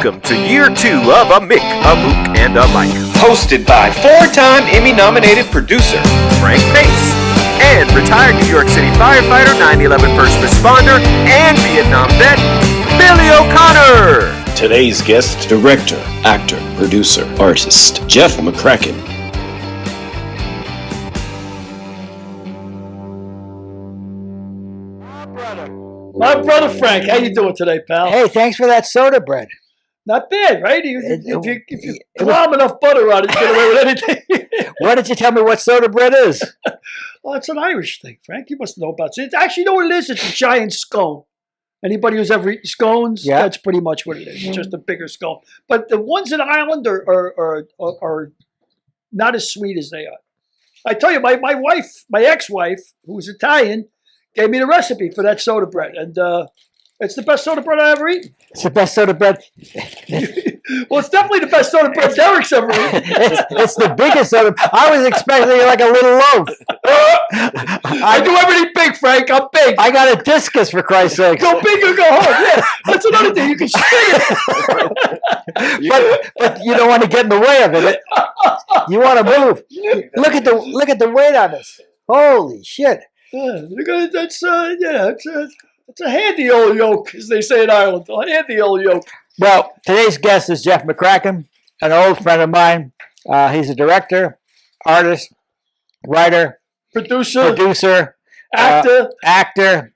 Welcome to year 2 of A Mick, a Mook, and a Mike. Hosted by 4-time Emmy-nominated producer Frank Pace. And retired New York City firefighter, 9/11 first responder, and Vietnam vet, Billy O'Connor. Today's guest, director, actor, producer, artist, Jeff McCracken. My brother Frank, how you doing today, pal? Hey, thanks for that soda bread. Not bad, right? If you glom enough butter on it, you get away with anything. Why didn't you tell me what soda bread is? Well, it's an Irish thing, Frank. You must know about it. Actually, you know what it is? It's a giant scone. Anybody who's ever eaten scones, yeah, that's pretty much what it is. It's just a bigger scone. But the ones in Ireland are not as sweet as they are. I tell you, my ex-wife, who's Italian, gave me the recipe for that soda bread, and it's the best soda bread I ever eaten. It's the best soda bread. Well, it's definitely the best soda bread Derek's ever eaten. It's the biggest soda. I was expecting like a little loaf. I do everything big, Frank. I'm big. I got a discus, for Christ's sake. Go big or go home. Yeah, that's another thing. You can spin it. but you don't want to get in the way of it. You want to move. Look at the weight on this. Holy shit. Yeah, it's a handy old yoke, as they say in Ireland. A handy old yoke. Well, today's guest is Jeff McCracken, an old friend of mine. He's a director, artist, writer, producer, actor.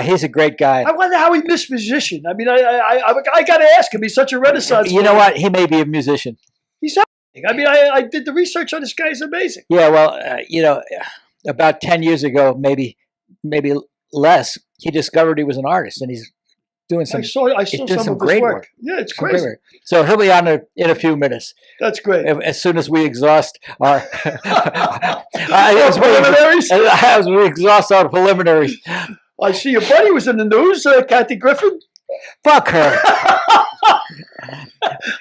He's a great guy. I wonder how he missed musician. I mean, I got to ask him. He's such a renaissance. You know what? He may be a musician. He's amazing. I mean, I did the research on this guy. He's amazing. Yeah, well, about 10 years ago, maybe less, he discovered he was an artist, and he's doing some. I saw some of his work. Yeah, it's crazy. So he'll be on in a few minutes. That's great. As soon as we exhaust our preliminaries. As we exhaust our preliminaries. I see your buddy was in the news, Kathy Griffin. Fuck her.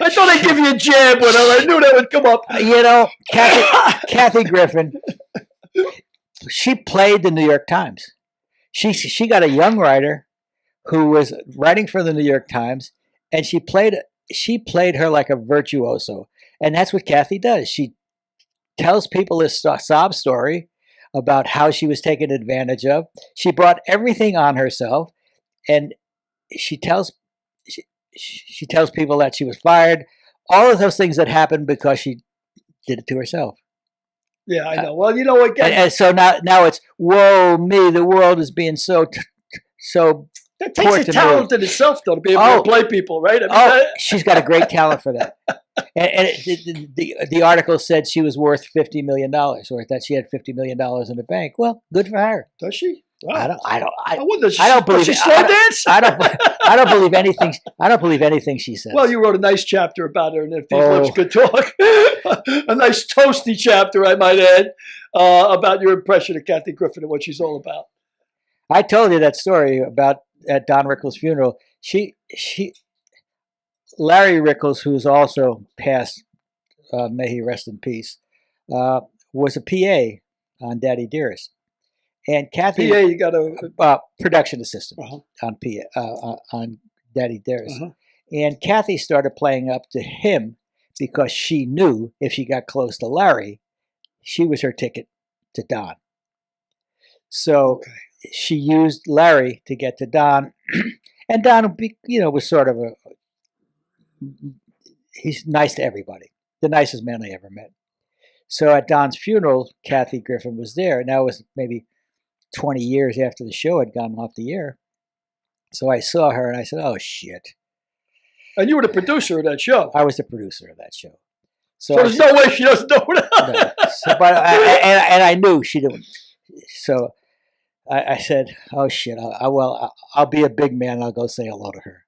I thought I'd give you a jab with her. I knew that would come up. Kathy Griffin. She played the New York Times. She got a young writer who was writing for the New York Times, and she played her like a virtuoso. And that's what Kathy does. She tells people this sob story about how she was taken advantage of. She brought everything on herself, and she tells people that she was fired. All of those things that happened because she did it to herself. Yeah, I know. Well, you know what? And so now it's, whoa, me, the world is being so that takes a talent in itself, though, to be able to play people, right? I mean, she's got a great talent for that. And the article said she was worth $50 million, or that she had $50 million in the bank. Well, good for her. Does she? Wow. I don't believe it. Slow dance? I don't believe anything. I don't believe anything she says. Well, you wrote a nice chapter about her, and if these lips could talk, a nice toasty chapter, I might add, about your impression of Kathy Griffin and what she's all about. I told you that story about at Don Rickles' funeral. Larry Rickles, who's also passed, may he rest in peace, was a PA on Daddy Dearest. And Kathy, PA, you got a production assistant on PA on Daddy Dearest, and Kathy started playing up to him because she knew if she got close to Larry, she was her ticket to Don. So she used Larry to get to Don, and Don, was sort of he's nice to everybody, the nicest man I ever met. So at Don's funeral, Kathy Griffin was there. Now it was maybe 20 years after the show had gone off the air. So I saw her and I said, oh, shit. And you were the producer of that show. I was the producer of that show. So there's no way she doesn't know that. No. And I knew she didn't. So I said, oh, shit. I'll be a big man and I'll go say hello to her.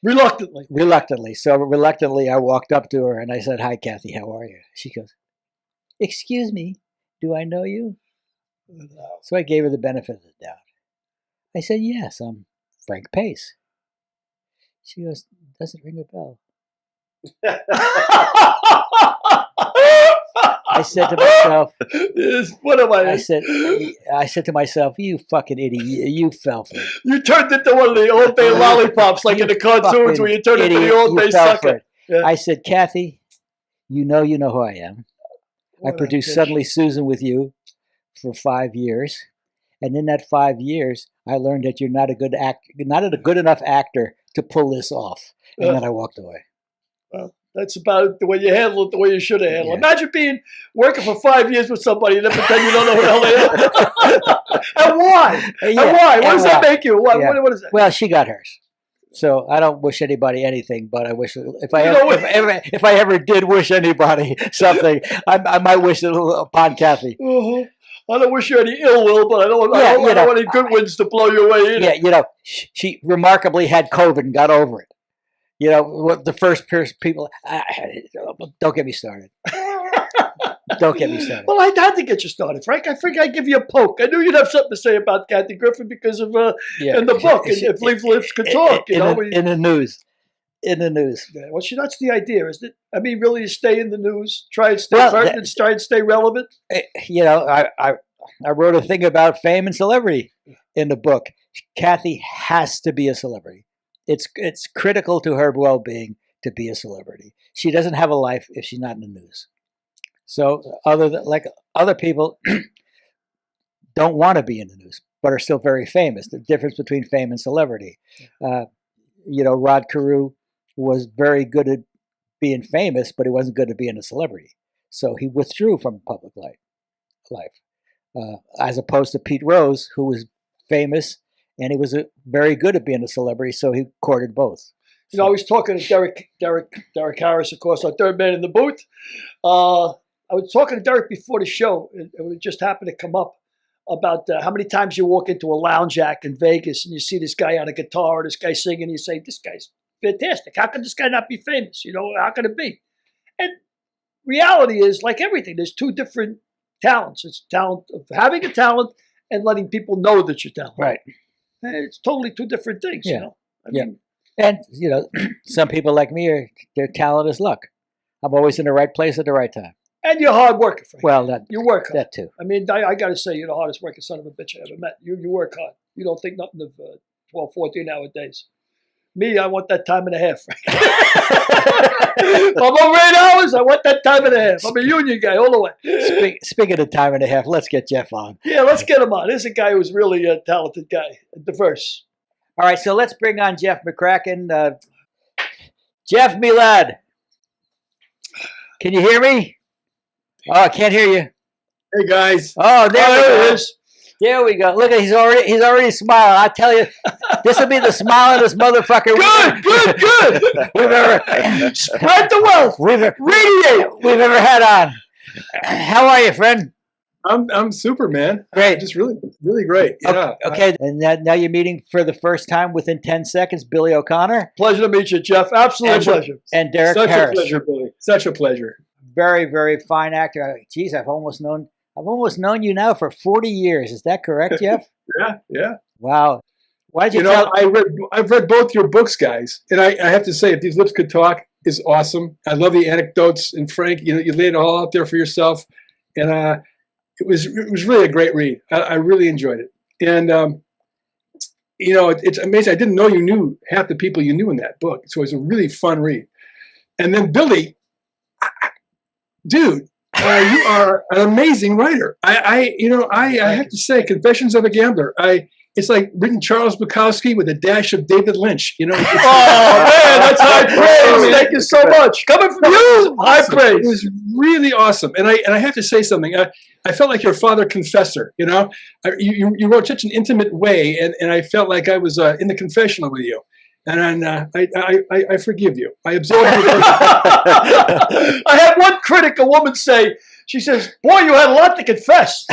Reluctantly. So reluctantly, I walked up to her and I said, hi, Kathy, how are you? She goes, excuse me, do I know you? So I gave her the benefit of the doubt. I said, yes, I'm Frank Pace. She goes, doesn't ring a bell. I said to myself, what am I? I said to myself, you fucking idiot, you fell for it. You turned into one of the old day lollipops, like in the cartoons where you turned into the old day sucker. Yeah. I said, Kathy, you know who I am. I produced Suddenly Susan with you for 5 years. And in that 5 years, I learned that you're not a good enough actor to pull this off. And then I walked away. Well, that's about the way you handle it, the way you should have handled it. Imagine working for 5 years with somebody and then pretend you don't know who the hell they are. And why? And why? What does that make you? What is that? Well, she got hers. So I don't wish anybody anything, but I wish if I ever did wish anybody something, I might wish it upon Kathy. I don't wish you any ill will, but I don't want any good winds to blow your way either. Yeah, she remarkably had COVID and got over it. The first people. Don't get me started. Don't get me started. Well, I had to get you started, Frank. I figured I'd give you a poke. I knew you'd have something to say about Kathy Griffin because of in the book. If Lips Could Talk, in the news. In the news. Yeah, well, that's the idea, isn't it? I mean, really, to stay in the news, try and stay pertinent, try and stay relevant. I wrote a thing about fame and celebrity in the book. Kathy has to be a celebrity. It's critical to her well-being to be a celebrity. She doesn't have a life if she's not in the news. So other people don't want to be in the news, but are still very famous. The difference between fame and celebrity. Rod Carew was very good at being famous, but he wasn't good at being a celebrity. So he withdrew from public life. As opposed to Pete Rose, who was famous, and he was very good at being a celebrity, so he courted both. I was talking to Derek Harris, of course, our third man in the booth. I was talking to Derek before the show, and it just happened to come up about how many times you walk into a lounge act in Vegas and you see this guy on a guitar or this guy singing, and you say, this guy's fantastic. How can this guy not be famous? How can it be? And reality is, like everything, there's two different talents. It's talent of having a talent and letting people know that you're talented. Right. And it's totally two different things, I mean, and, some people like me, their talent is luck. I'm always in the right place at the right time. And you're a hard worker, Frank. Well, you work hard. That too. I mean, I got to say, you're the hardest working son of a bitch I ever met. You work hard. You don't think nothing of 12, 14-hour days. Me, I want that time and a half, Frank. If I'm over 8 hours, I want that time and a half. I'm a union guy all the way. Speaking of time and a half, let's get Jeff on. Yeah, let's get him on. This is a guy who's really a talented guy, diverse. All right, so let's bring on Jeff McCracken. Jeff, me lad. Can you hear me? Oh, I can't hear you. Hey guys. Oh, there it is. There we go. Look at he's already smiling. I tell you, this will be the smilingest motherfucker. Good. We've ever spread the wealth. Radiate. We've ever had on. How are you, friend? I'm super, man. Great. Just really, really great. Yeah. Okay. And now you're meeting for the first time within 10 seconds, Billy O'Connor. Meet you, Jeff. Absolute pleasure. And Derek Such Harris. Such a pleasure, Billy. Such a pleasure. Very, very fine actor. Geez, I've almost known you now for 40 years. Is that correct, Jeff? Yeah. Wow. Why did you tell? I've read both your books, guys, and I have to say, If These Lips Could Talk is awesome. I love the anecdotes, and Frank, you laid it all out there for yourself, and it was really a great read. I really enjoyed it, and it's amazing. I didn't know you knew half the people you knew in that book, so it was a really fun read. And then Billy, dude. You are an amazing writer. I have to say, Confessions of a Gambler. It's like written Charles Bukowski with a dash of David Lynch. Oh man, that's high praise. Thank you so much. Coming from you, high praise. It was really awesome. And I have to say something. I felt like your father confessor. You wrote such an intimate way, and I felt like I was in the confessional with you. And I forgive you. I absorb you. I had one critic, a woman, say, she says, boy, you had a lot to confess.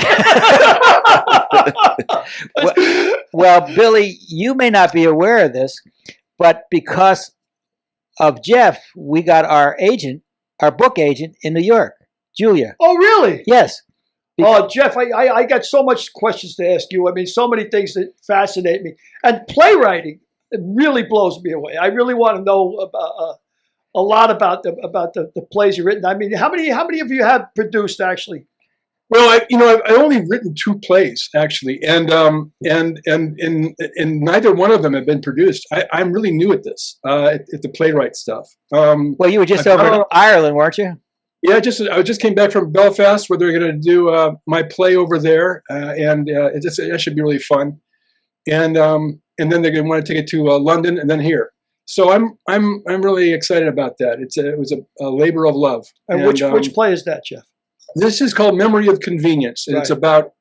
Well, Billy, you may not be aware of this, but because of Jeff, we got our book agent in New York, Julia. Oh, really? Yes. Oh, Jeff, I got so much questions to ask you. I mean, so many things that fascinate me. And playwriting, it really blows me away. I really want to know a lot about the plays you've written. I mean, how many of you have produced actually? Well, I've only written 2 plays actually, and neither one of them have been produced. I'm really new at this, at the playwright stuff. Well, you were just I've over done- in Ireland, weren't you? Yeah, I just came back from Belfast, where they're going to do my play over there, and that should be really fun. And then they're going to want to take it to London and then here. So I'm really excited about that. It was a labor of love. And which play is that, Jeff? This is called Memory of Convenience, and Right. it's about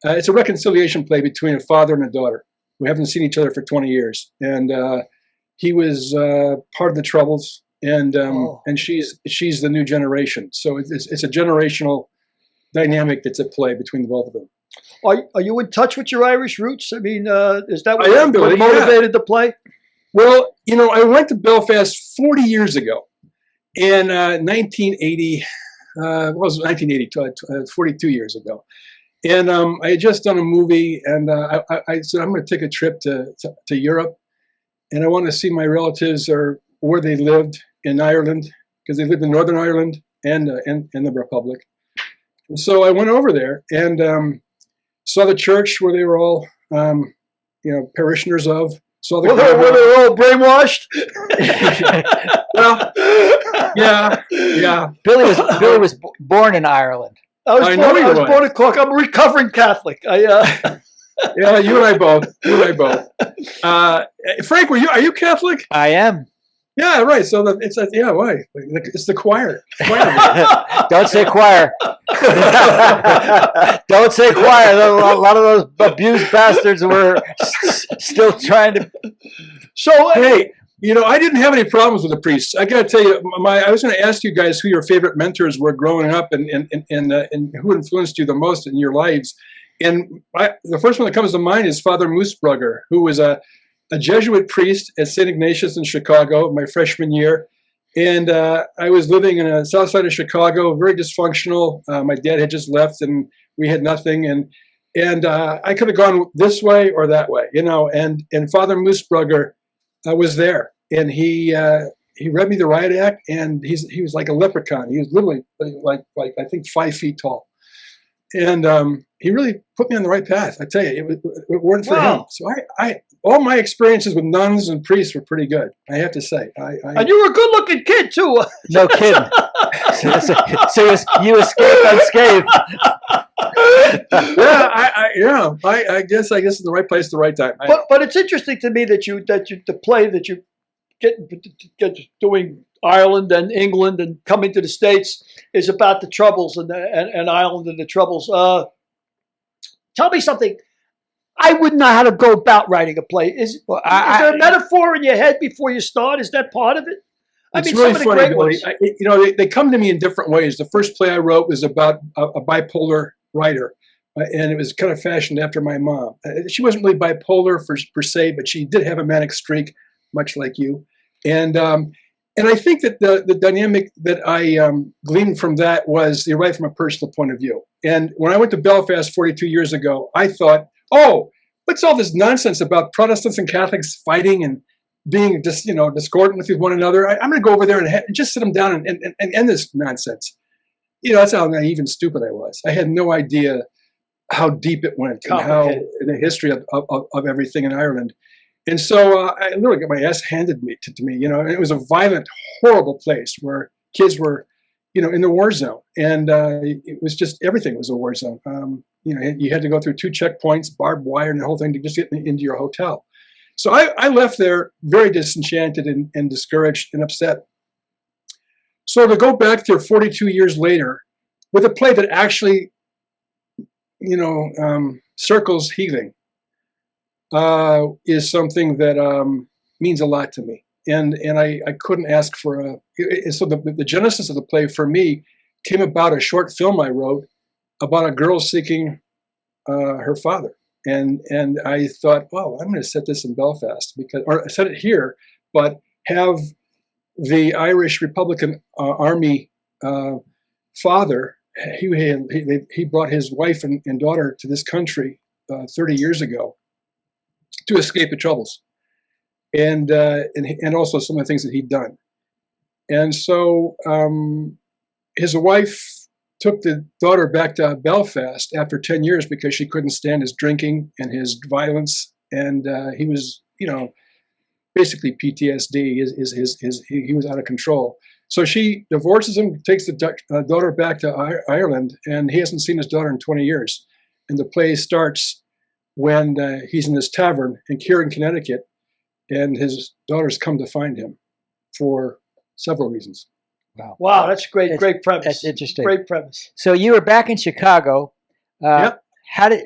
it's a reconciliation play between a father and a daughter who haven't seen each other for 20 years, and he was part of the Troubles, and she's the new generation. So it's a generational dynamic that's at play between the both of them. Are you in touch with your Irish roots? I mean, is that I am, Billy, what motivated the play? Well, I went to Belfast 40 years ago in 1980. It was 1980, 42 years ago. And I had just done a movie, and I said, I'm going to take a trip to Europe, and I want to see my relatives or where they lived in Ireland, because they lived in Northern Ireland and the Republic. And so I went over there and saw the church where they were all, parishioners of. Saw the Were they all brainwashed? Well, yeah. Billy was born in Ireland. I was born in Cork. I'm a recovering Catholic. Yeah, you and I both. Frank, are you Catholic? I am. Yeah, right. So why? It's the choir. Don't say choir. Don't say choir. A lot of those abused bastards were still trying to. So hey, I didn't have any problems with the priests. I got to tell you, I was going to ask you guys who your favorite mentors were growing up, and who influenced you the most in your lives. And the first one that comes to mind is Father Moosbrugger, who was a Jesuit priest at St. Ignatius in Chicago my freshman year. And I was living in the south side of Chicago, very dysfunctional. My dad had just left, and we had nothing. And I could have gone this way or that way, And Father Moosbrugger was there, and he read me the riot act, and he was like a leprechaun. He was literally like I think 5 feet tall. And he really put me on the right path. I tell you, it worked for him. So I all my experiences with nuns and priests were pretty good, I have to say. And you were a good-looking kid too. No kidding. So you escaped unscathed. I guess in the right place, at the right time. But it's interesting to me that the play that you get doing Ireland and England and coming to the States is about the Troubles and Ireland and the Troubles. Tell me something. I wouldn't know how to go about writing a play. Is there a metaphor in your head before you start? Is that part of it? It's really funny, Billy. They come to me in different ways. The first play I wrote was about a bipolar writer, and it was kind of fashioned after my mom. She wasn't really bipolar per se, but she did have a manic streak, much like you. And I think that the dynamic that I gleaned from that was you're right from a personal point of view. And when I went to Belfast 42 years ago, I thought, oh, what's all this nonsense about Protestants and Catholics fighting and being discordant with one another? I'm going to go over there and just sit them down and end this nonsense. That's how naive and stupid I was. I had no idea how deep it went and how the history of everything in Ireland. And so I literally got my ass handed to me, and it was a violent, horrible place where kids were, in the war zone. And it was just, everything was a war zone. You had to go through 2 checkpoints, barbed wire, and the whole thing to just get into your hotel. So I left there very disenchanted and discouraged and upset. So to go back there 42 years later with a play that actually, circles healing, is something that means a lot to me. And I couldn't ask for so the genesis of the play for me came about a short film I wrote about a girl seeking her father. And I thought, well, I'm going to set this in Belfast or set it here, but have the Irish Republican Army father, he brought his wife and daughter to this country 30 years ago to escape the Troubles, and also some of the things that he'd done. And so his wife took the daughter back to Belfast after 10 years because she couldn't stand his drinking and his violence. And he was, basically PTSD. He was out of control. So she divorces him, takes the daughter back to Ireland, and he hasn't seen his daughter in 20 years. And the play starts when he's in this tavern in Kieran, Connecticut, and his daughters come to find him for several reasons. Wow, that's great premise. That's interesting. Great premise. So you were back in Chicago. Yep. How did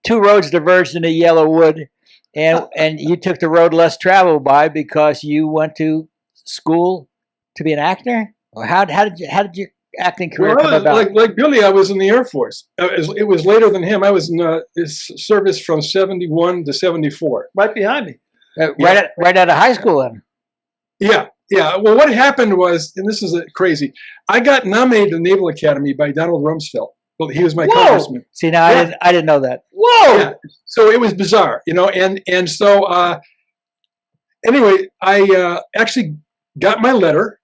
two roads diverged into Yellow Wood, and you took the road less traveled by because you went to school to be an actor? Or how did your acting career come about? Like Billy, I was in the Air Force. It was later than him. I was in service from 71 to 74. Right behind me. Right out of high school then. Yeah. Well, what happened was, and this is crazy, I got nominated to the Naval Academy by Donald Rumsfeld. Well, he was my congressman. See, now I didn't know that. Whoa! Yeah. So it was bizarre, and so anyway, I actually got my letter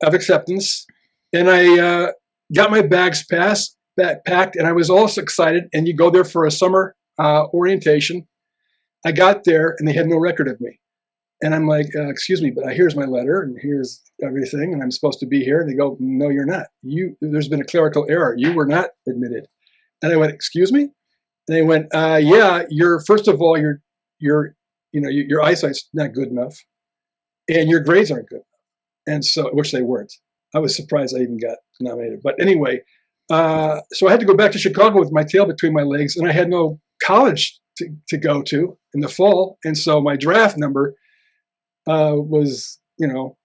of acceptance, and I got my bags packed, and I was also excited. And you go there for a summer orientation. I got there, and they had no record of me. And I'm like, excuse me, but here's my letter, and here's everything, and I'm supposed to be here. And they go, no, you're not. There's been a clerical error. You were not admitted. And I went, excuse me? And they went, yeah, first of all, your eyesight's not good enough, and your grades aren't good enough. And so, which they weren't. I was surprised I even got nominated. But anyway, so I had to go back to Chicago with my tail between my legs, and I had no college to go to in the fall. And so my draft number was,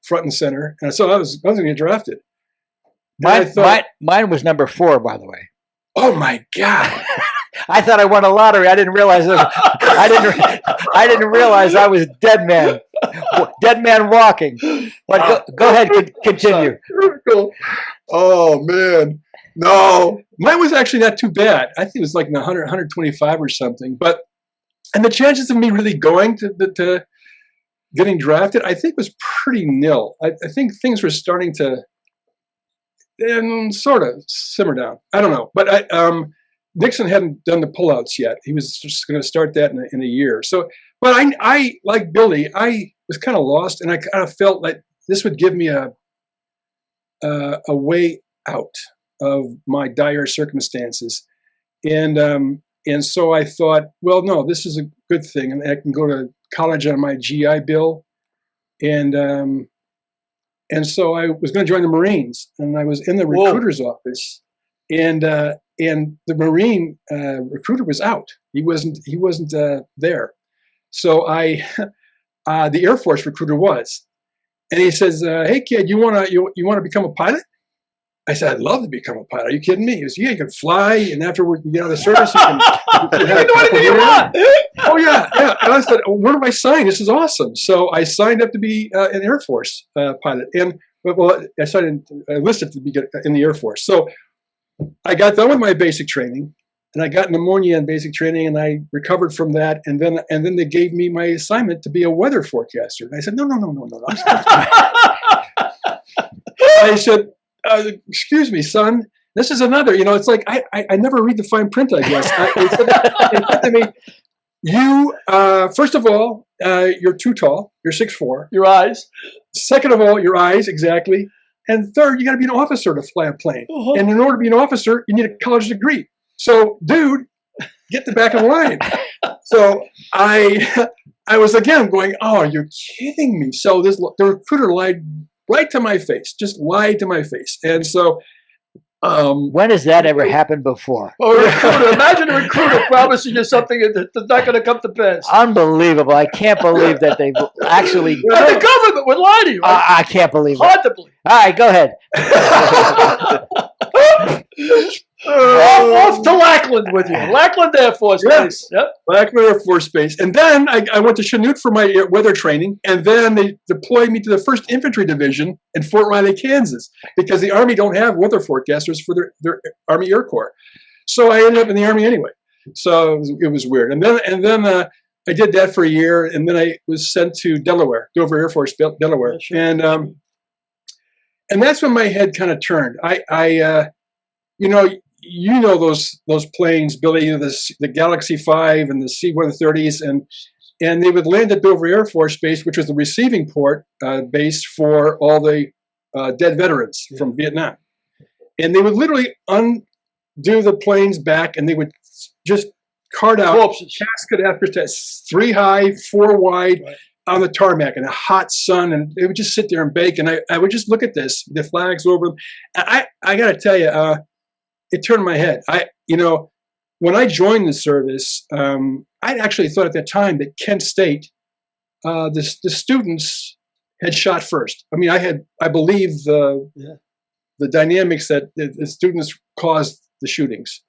front and center. And so I was going to get drafted. Mine was number 4, by the way. Oh my God. I thought I won a lottery. I didn't realize I didn't realize I was dead man walking. But go ahead, continue. Oh man, no, mine was actually not too bad. I think it was like 100, 125 or something. And the chances of me really going to getting drafted, I think, was pretty nil. I think things were starting to sort of simmer down. I don't know, but Nixon hadn't done the pullouts yet. He was just going to start that in a year. So, but I like Billy, I was kind of lost, and I kind of felt like this would give me a way out of my dire circumstances, and so I thought, well, no, this is a good thing, and I can go to college on my GI Bill, and so I was going to join the Marines, and I was in the recruiter's office, and the Marine recruiter was out. He wasn't there. So the Air Force recruiter was, and he says, "Hey kid, you want to become a pilot?" I said, "I'd love to become a pilot. Are you kidding me?" He goes, "Yeah, you can fly, and afterward you get out of the service, you can have anything you want." Oh yeah. And I said, "Where do I sign? This is awesome." So I signed up to be an Air Force pilot, and I enlisted to be in the Air Force. So I got done with my basic training, and I got pneumonia in basic training, and I recovered from that. And then they gave me my assignment to be a weather forecaster. And I said, no. I said, excuse me, son. This is another. It's like I never read the fine print, I guess. They said to me, you first of all, you're too tall. You're 6'4". Your eyes. Second of all, your eyes, exactly. And third, you got to be an officer to fly a plane. Uh-huh. And in order to be an officer, you need a college degree. So, dude, get the back of the line. So I was again going, oh, are you kidding me? So the recruiter lied right to my face, just lied to my face. And so, when has that ever happened before? Imagine a recruiter promising you something that's not going to come to pass. Unbelievable! I can't believe that they actually. And the government would lie to you. Right? I can't believe it. Hard to believe. All right, go ahead. Off to Lackland with you. Lackland Air Force Base. Yep. Lackland Air Force Base. And then I went to Chanute for my weather training, and then they deployed me to the 1st Infantry Division in Fort Riley, Kansas, because the Army don't have weather forecasters for their Army Air Corps. So I ended up in the Army anyway. So it was weird. And then I did that for a year, and then I was sent to Delaware, Dover Air Force, Delaware. Yeah, sure. And and that's when my head kind of turned. You know those planes, Billy, the Galaxy 5 and the C-130s, and they would land at Dover Air Force Base, which was the receiving port base for all the dead veterans from Vietnam. And they would literally undo the plane's back, and they would just cart out Corpses. casket after casket, 3 high, 4 wide, on the tarmac in a hot sun, and they would just sit there and bake. And I would just look at this, the flags over them. I got to tell you, it turned my head. When I joined the service, I actually thought at that time that Kent State, the students had shot first. I mean, I believe the dynamics that the students caused the shootings,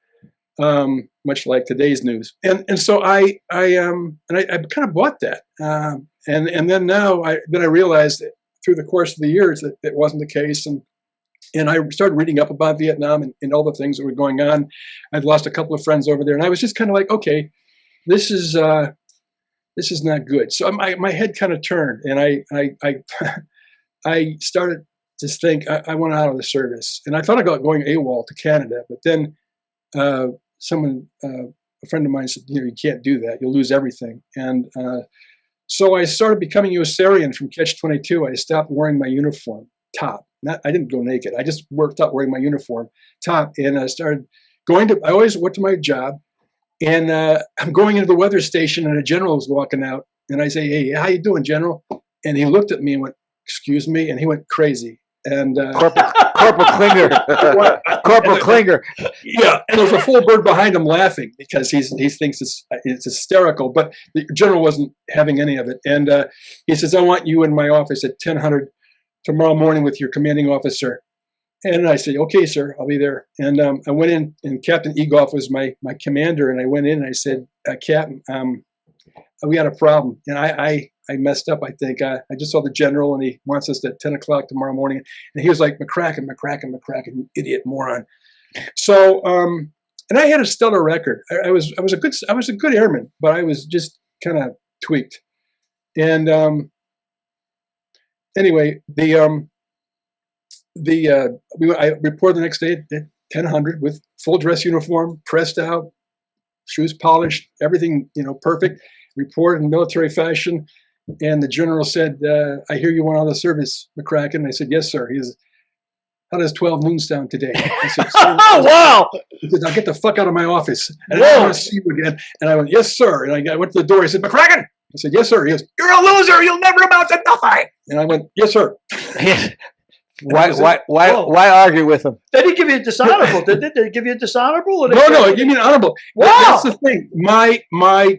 much like today's news. And so I kind of bought that. And then now I realized that through the course of the years that it wasn't the case. And I started reading up about Vietnam and all the things that were going on. I'd lost a couple of friends over there, and I was just kind of like, okay, this is not good. So my head kind of turned, and I started to think I want out of the service. And I thought about going AWOL to Canada, but then a friend of mine said, you can't do that. You'll lose everything. And so I started becoming USArian from Catch-22. I stopped wearing my uniform top. I didn't go naked. I just worked out wearing my uniform top, and I started I always went to my job, and I'm going into the weather station, and a general was walking out, and I say, "Hey, how you doing, General?" And he looked at me and went, "Excuse me," and he went crazy. And Corporal Klinger. Corporal Klinger. Yeah, and there's a full bird behind him laughing because he thinks it's hysterical, but the general wasn't having any of it. And he says, "I want you in my office at 10:00 tomorrow morning with your commanding officer." And I said, "Okay, sir, I'll be there." And I went in, and Captain Egoff was my commander. And I went in and I said, "Captain, we got a problem." And I messed up, I think. I just saw the general, and he wants us at 10:00 tomorrow morning. And he was like, "McCracken, you idiot moron." So, and I had a stellar record. I was a good airman, but I was just kind of tweaked. And anyway, I reported the next day at 10:00 with full dress uniform, pressed out, shoes polished, everything perfect. Reported in military fashion, and the general said, "I hear you want out of the service, McCracken." I said, "Yes, sir." He says, "How does 12 noon sound today?" I said, Oh, wow. He said, "Now get the fuck out of my office, and I don't want to see you again." And I went, "Yes, sir." And I went to the door. He said, "McCracken." I said, "Yes, sir." He goes, "You're a loser. You'll never amount to nothing." And I went, "Yes, sir." Why argue with him? They didn't give you a dishonorable, did they? Did they give you a dishonorable? No, he gave me an honorable. Wow. That's the thing. My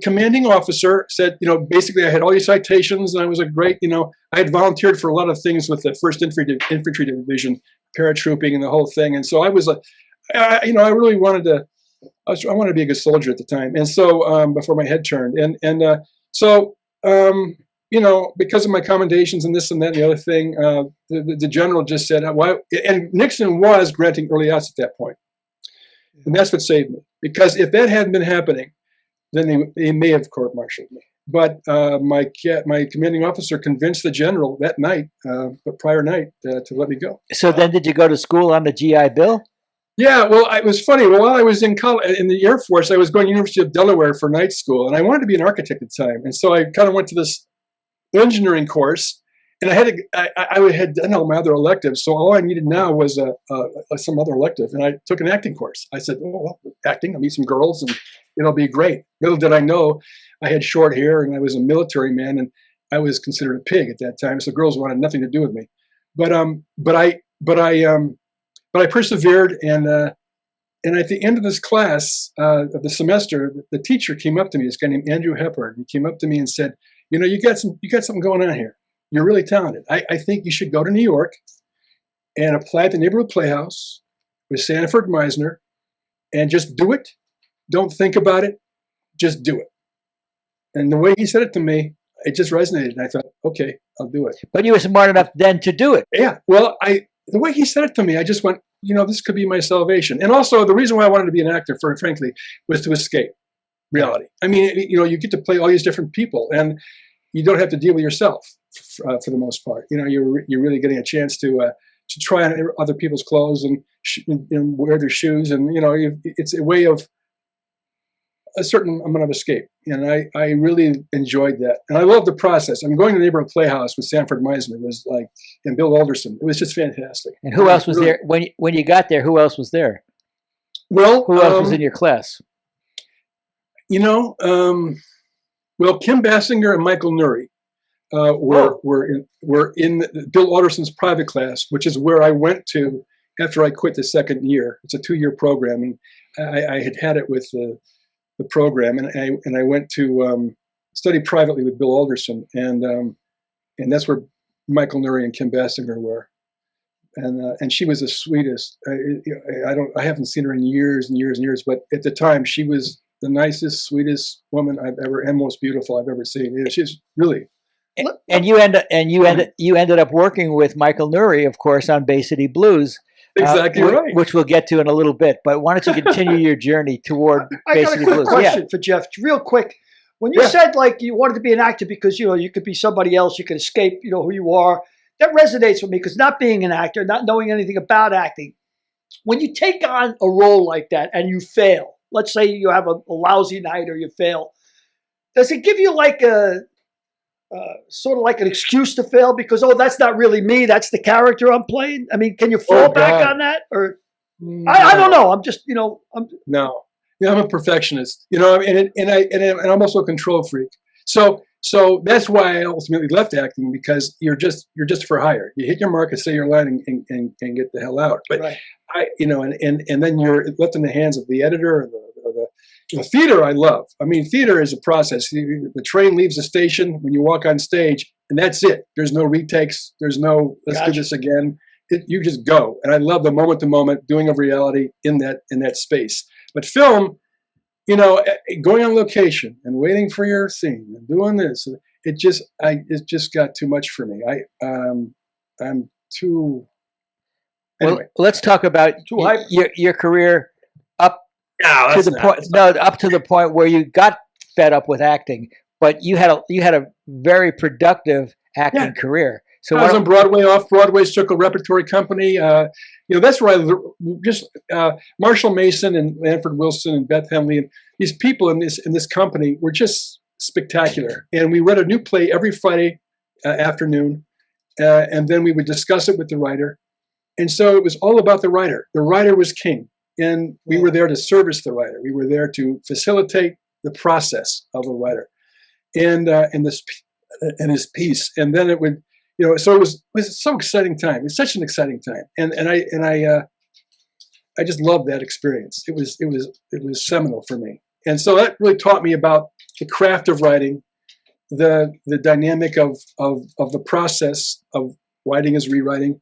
commanding officer said, basically I had all these citations, and I was a great, I had volunteered for a lot of things with the 1st Infantry Division, paratrooping and the whole thing. And so I was I really wanted to, I wanted to be a good soldier at the time. And so, before my head turned. So, because of my commendations and this and that and the other thing, the general just said, "Why?" And Nixon was granting early outs at that point. And that's what saved me. Because if that hadn't been happening, then they may have court-martialed me. But my commanding officer convinced the general that night, the prior night, to let me go. So then did you go to school on the GI Bill? Yeah, well, it was funny. Well, while I was in college, in the Air Force, I was going to University of Delaware for night school, and I wanted to be an architect at the time. And so I kind of went to this engineering course, and I had done all my other electives, so all I needed now was some other elective, and I took an acting course. I said, "Oh, well, acting, I'll meet some girls, and it'll be great." Little did I know, I had short hair, and I was a military man, and I was considered a pig at that time, so girls wanted nothing to do with me. But I persevered, and at the end of this class, of the semester, the teacher came up to me, this guy named Andrew Hepburn. He came up to me and said, "You got something going on here. You're really talented. I think you should go to New York and apply at the Neighborhood Playhouse with Sanford Meisner and just do it. Don't think about it. Just do it." And the way he said it to me, it just resonated. And I thought, okay, I'll do it. But you were smart enough then to do it. Yeah. Well, the way he said it to me, I just went, this could be my salvation. And also the reason why I wanted to be an actor, frankly, was to escape reality. I mean, you get to play all these different people, and you don't have to deal with yourself for the most part. You're really getting a chance to to try on other people's clothes and wear their shoes, and it's a way of a certain amount of escape, and I really enjoyed that, and I love the process. I'm going to the neighborhood playhouse with Sanford Meisner was like, and Bill Alderson. It was just fantastic. And who else was there when you got there? Who else was there? Well, who else was in your class? Well, Kim Basinger and Michael Nuri were in Bill Alderson's private class, which is where I went to after I quit the second year. It's a 2-year program, and I had it with the program, and I went to study privately with Bill Alderson, and that's where Michael Nuri and Kim Basinger were, and she was the sweetest. I haven't seen her in years and years and years, but at the time she was the nicest, sweetest woman I've ever, and most beautiful I've ever seen. She's really. And you ended up working with Michael Nuri, of course, on Bay City Blues. Exactly right. Which we'll get to in a little bit. But why don't you continue your journey toward Bay City Blues? I got a quick question for Jeff, real quick. When you said like you wanted to be an actor because you could be somebody else, you could escape who you are, that resonates with me because not being an actor, not knowing anything about acting, when you take on a role like that and you fail, let's say you have a lousy night or you fail, does it give you like a sort of like an excuse to fail because, that's not really me, that's the character I'm playing? I mean, can you fall back on that? Or no. I don't know. I'm just, No. I'm a perfectionist, and I'm also a control freak. So that's why I ultimately left acting, because you're just for hire. You hit your mark and say your line and get the hell out. But right. And then you're left in the hands of the editor or the theater. I love. I mean, theater is a process. The train leaves the station when you walk on stage, and that's it. There's no retakes. There's no let's do this again. You just go. And I love the moment to moment doing of reality in that space. But film, going on location and waiting for your scene and doing this, it just got too much for me. I'm too. Anyway. Well, let's talk about your career up to the point where you got fed up with acting, but you had a very productive acting career. So I was on Broadway, off-Broadway, Circle Repertory Company. That's where Marshall Mason and Lanford Wilson and Beth Hemley and these people in this company were just spectacular. And we read a new play every Friday afternoon, and then we would discuss it with the writer. And so it was all about the writer. The writer was king, and we were there to service the writer. We were there to facilitate the process of a writer, and his piece. And then it would. So it was so exciting time. It's such an exciting time, and I just loved that experience. It was seminal for me, and so that really taught me about the craft of writing, the dynamic of the process of writing as rewriting,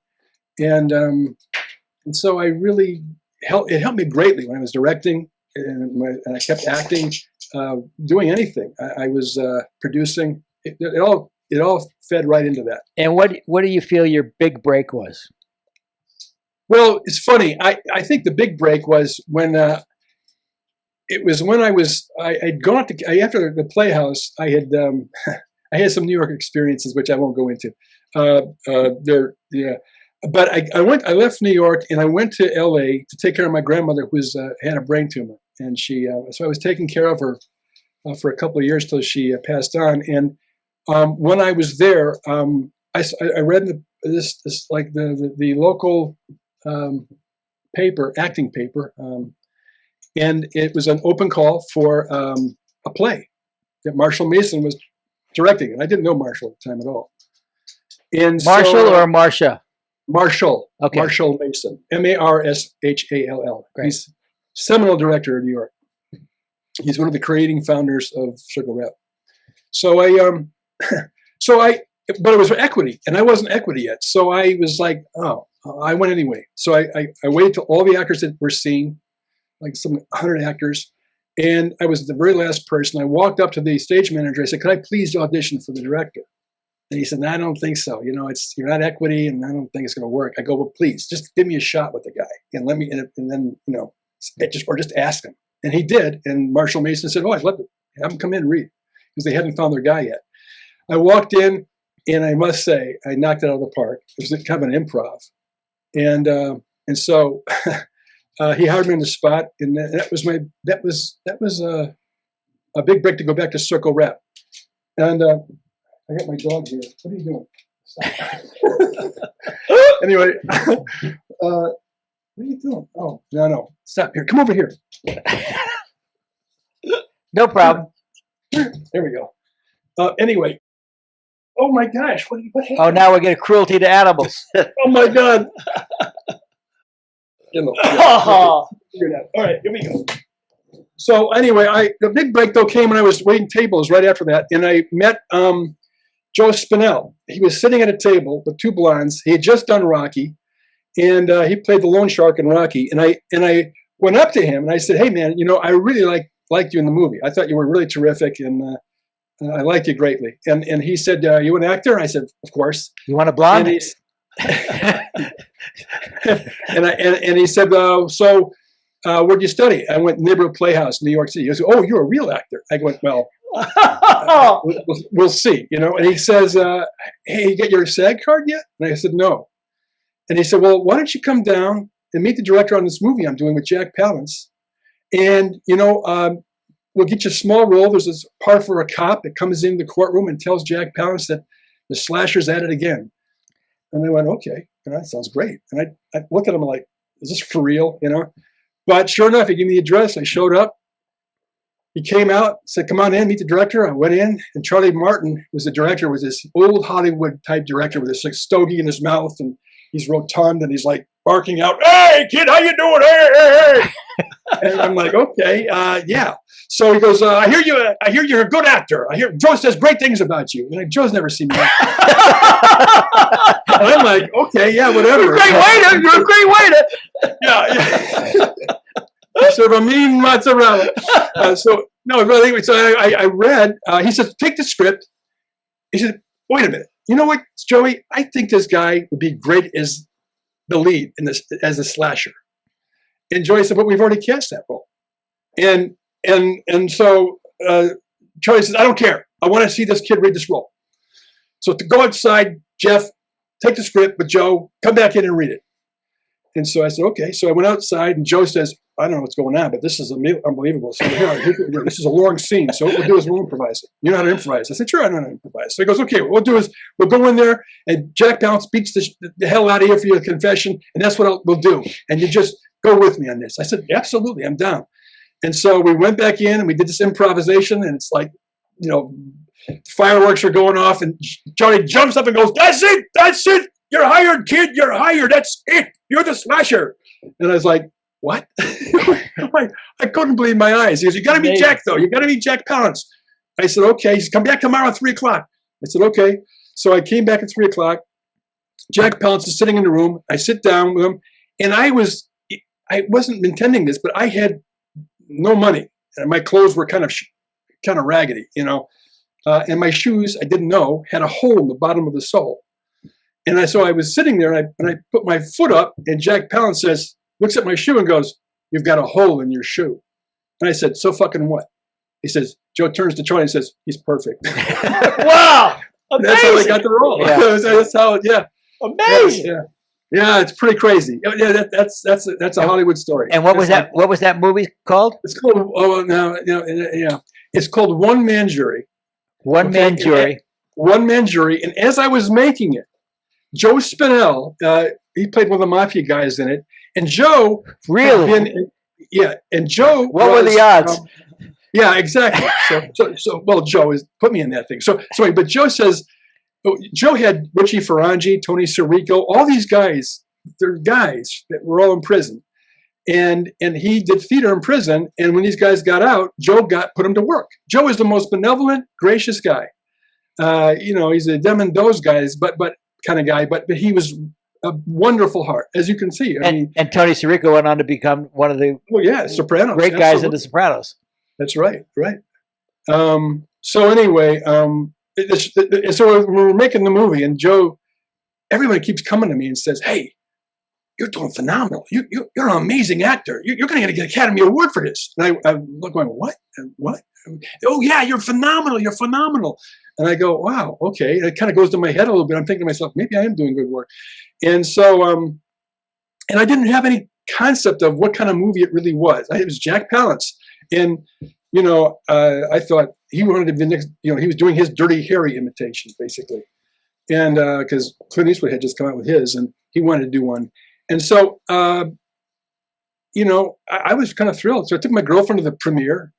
and so I really it helped me greatly when I was directing and I kept acting, doing anything. I was producing. It all fed right into that. And what do you feel your big break was? Well, it's funny. I think the big break was when it was when I'd gone to after the Playhouse. I had some New York experiences which I won't go into. But I left New York and I went to L.A. to take care of my grandmother who had a brain tumor, and so I was taking care of her for a couple of years till she passed on. And when I was there, I read this like the local acting paper, and it was an open call for a play that Marshall Mason was directing, and I didn't know Marshall at the time at all. And Marshall or Marcia? Marshall. Okay. Marshall Mason. Marshall. Great. He's seminal director in New York. He's one of the creating founders of Circle Rep. But it was equity, and I wasn't equity yet. So I was like, I went anyway. So I waited till all the actors that were seen, like some 100 actors, and I was the very last person. I walked up to the stage manager. I said, "Could I please audition for the director?" And he said, "No, I don't think so. You're not equity, and I don't think it's going to work." I go, "Well, please, just give me a shot with the guy, and let me, and then just ask him." And he did. And Marshall Mason said, "I'd love to have him come in and read," because they hadn't found their guy yet. I walked in, and I must say, I knocked it out of the park. It was kind of an improv. and so he hired me on the spot, and that was a big break to go back to Circle Rep. And I got my dog here. What are you doing? Stop. Anyway, what are you doing? Oh, no, stop here. Come over here. No problem. There we go. Anyway, oh my gosh, what happened? Oh, now we're getting cruelty to animals. Oh my God. Figure it out. All right, here we go. So anyway, the big break though came when I was waiting tables right after that, and I met Joe Spinell. He was sitting at a table with two blondes. He had just done Rocky, and he played the loan shark in Rocky. And I went up to him and I said, "Hey man, I really liked you in the movie. I thought you were really terrific, and I liked you greatly." And he said, "You an actor?" I said, "Of course." You want a blonde? And he said, "So where'd you study?" I went Neighborhood Playhouse, New York City. He goes, "Oh, you're a real actor." I went, "Well, we'll see." And he says, "Hey, you get your SAG card yet?" And I said, "No." And he said, "Well, why don't you come down and meet the director on this movie I'm doing with Jag Palance? And, we'll get you a small role. There's this part for a cop that comes into the courtroom and tells Jag Palance that the slasher's at it again." And I went, "Okay, that sounds great." And I looked at him like, "Is this for real?" But sure enough, he gave me the address. I showed up. He came out, said, "Come on in, meet the director." I went in, and Charlie Martin was the director, was this old Hollywood type director with this like stogie in his mouth, and he's rotund, and he's like barking out, "Hey kid, how you doing? Hey." And I'm like, "Okay, yeah." So he goes, I hear you're a good actor. I hear Joe says great things about you." And Joe's never seen me. And I'm like, "Okay, yeah, whatever." You're a great waiter. Yeah. Sort of a mean mozzarella. So I read. He says, "Take the script." He said, "Wait a minute. You know what, Joey? I think this guy would be great as the lead in this as a slasher." And Joey said, "But we've already cast that role." And so Charlie says, "I don't care. I want to see this kid read this role. So to go outside, Jeff, take the script with Joe, come back in and read it." And so I said, "Okay." So I went outside, and Joe says, "I don't know what's going on, but this is unbelievable. So this is a long scene. So what we'll do is we'll improvise it. You know how to improvise?" I said, "Sure, I know how to improvise." So he goes, "Okay, what we'll do is we'll go in there, and Jag Palance beats the hell out of you for your confession, and that's what we'll do. And you just go with me on this." I said, "Absolutely, I'm down." And so we went back in, and we did this improvisation, and it's like, fireworks are going off, and Charlie jumps up and goes, That's it. You're hired, kid. You're hired. That's it. You're the slasher." And I was like, "What?" I couldn't believe my eyes. He goes, "You got to meet Jack, though. You got to meet Jak Palance." I said, "Okay." He said, "Come back tomorrow at 3:00. I said, "Okay." So I came back at 3:00. Jak Palance is sitting in the room. I sit down with him, and I wasn't intending this, but I had no money, and my clothes were kind of raggedy, and my shoes, I didn't know, had a hole in the bottom of the sole. And so I was sitting there, and I put my foot up, and Jak Palance looks at my shoe and goes, "You've got a hole in your shoe." And I said, "So fucking what?" He says, Joe turns to Charlie and says, "He's perfect." Wow. Amazing. That's how I got the role. Yeah. That's how, yeah. Amazing. Yeah, it's pretty crazy. Yeah, that's a Hollywood story. And what was that? What was that movie called? It's called. It's called One Man Jury. One Man Jury. One Man Jury. And as I was making it, Joe Spinell, he played one of the mafia guys in it, and Joe Really? and Joe. What were the odds? Yeah, exactly. So Joe put me in that thing. But Joe says. Joe had Richie Ferrangi, Tony Sirico, all these guys. They're guys that were all in prison, and he did theater in prison. And when these guys got out, Joe put them to work. Joe is the most benevolent, gracious guy. He's a them and those guys, but kind of guy. But he was a wonderful heart, as you can see. And Tony Sirico went on to become one of the Sopranos, great guys in the Sopranos. That's right. So anyway. So we're making the movie, and Joe, everybody keeps coming to me and says, "Hey, you're doing phenomenal. You're an amazing actor. You're going to get an Academy Award for this." And I'm going, "What? What? Oh yeah, you're phenomenal. You're phenomenal." And I go, "Wow, okay." And it kind of goes to my head a little bit. I'm thinking to myself, maybe I am doing good work. And so and I didn't have any concept of what kind of movie it really was. It was Jack Palance, and I thought he wanted to be next. He was doing his Dirty Harry imitation basically, and because Clint Eastwood had just come out with his, and he wanted to do one, and so I was kind of thrilled. So I took my girlfriend to the premiere,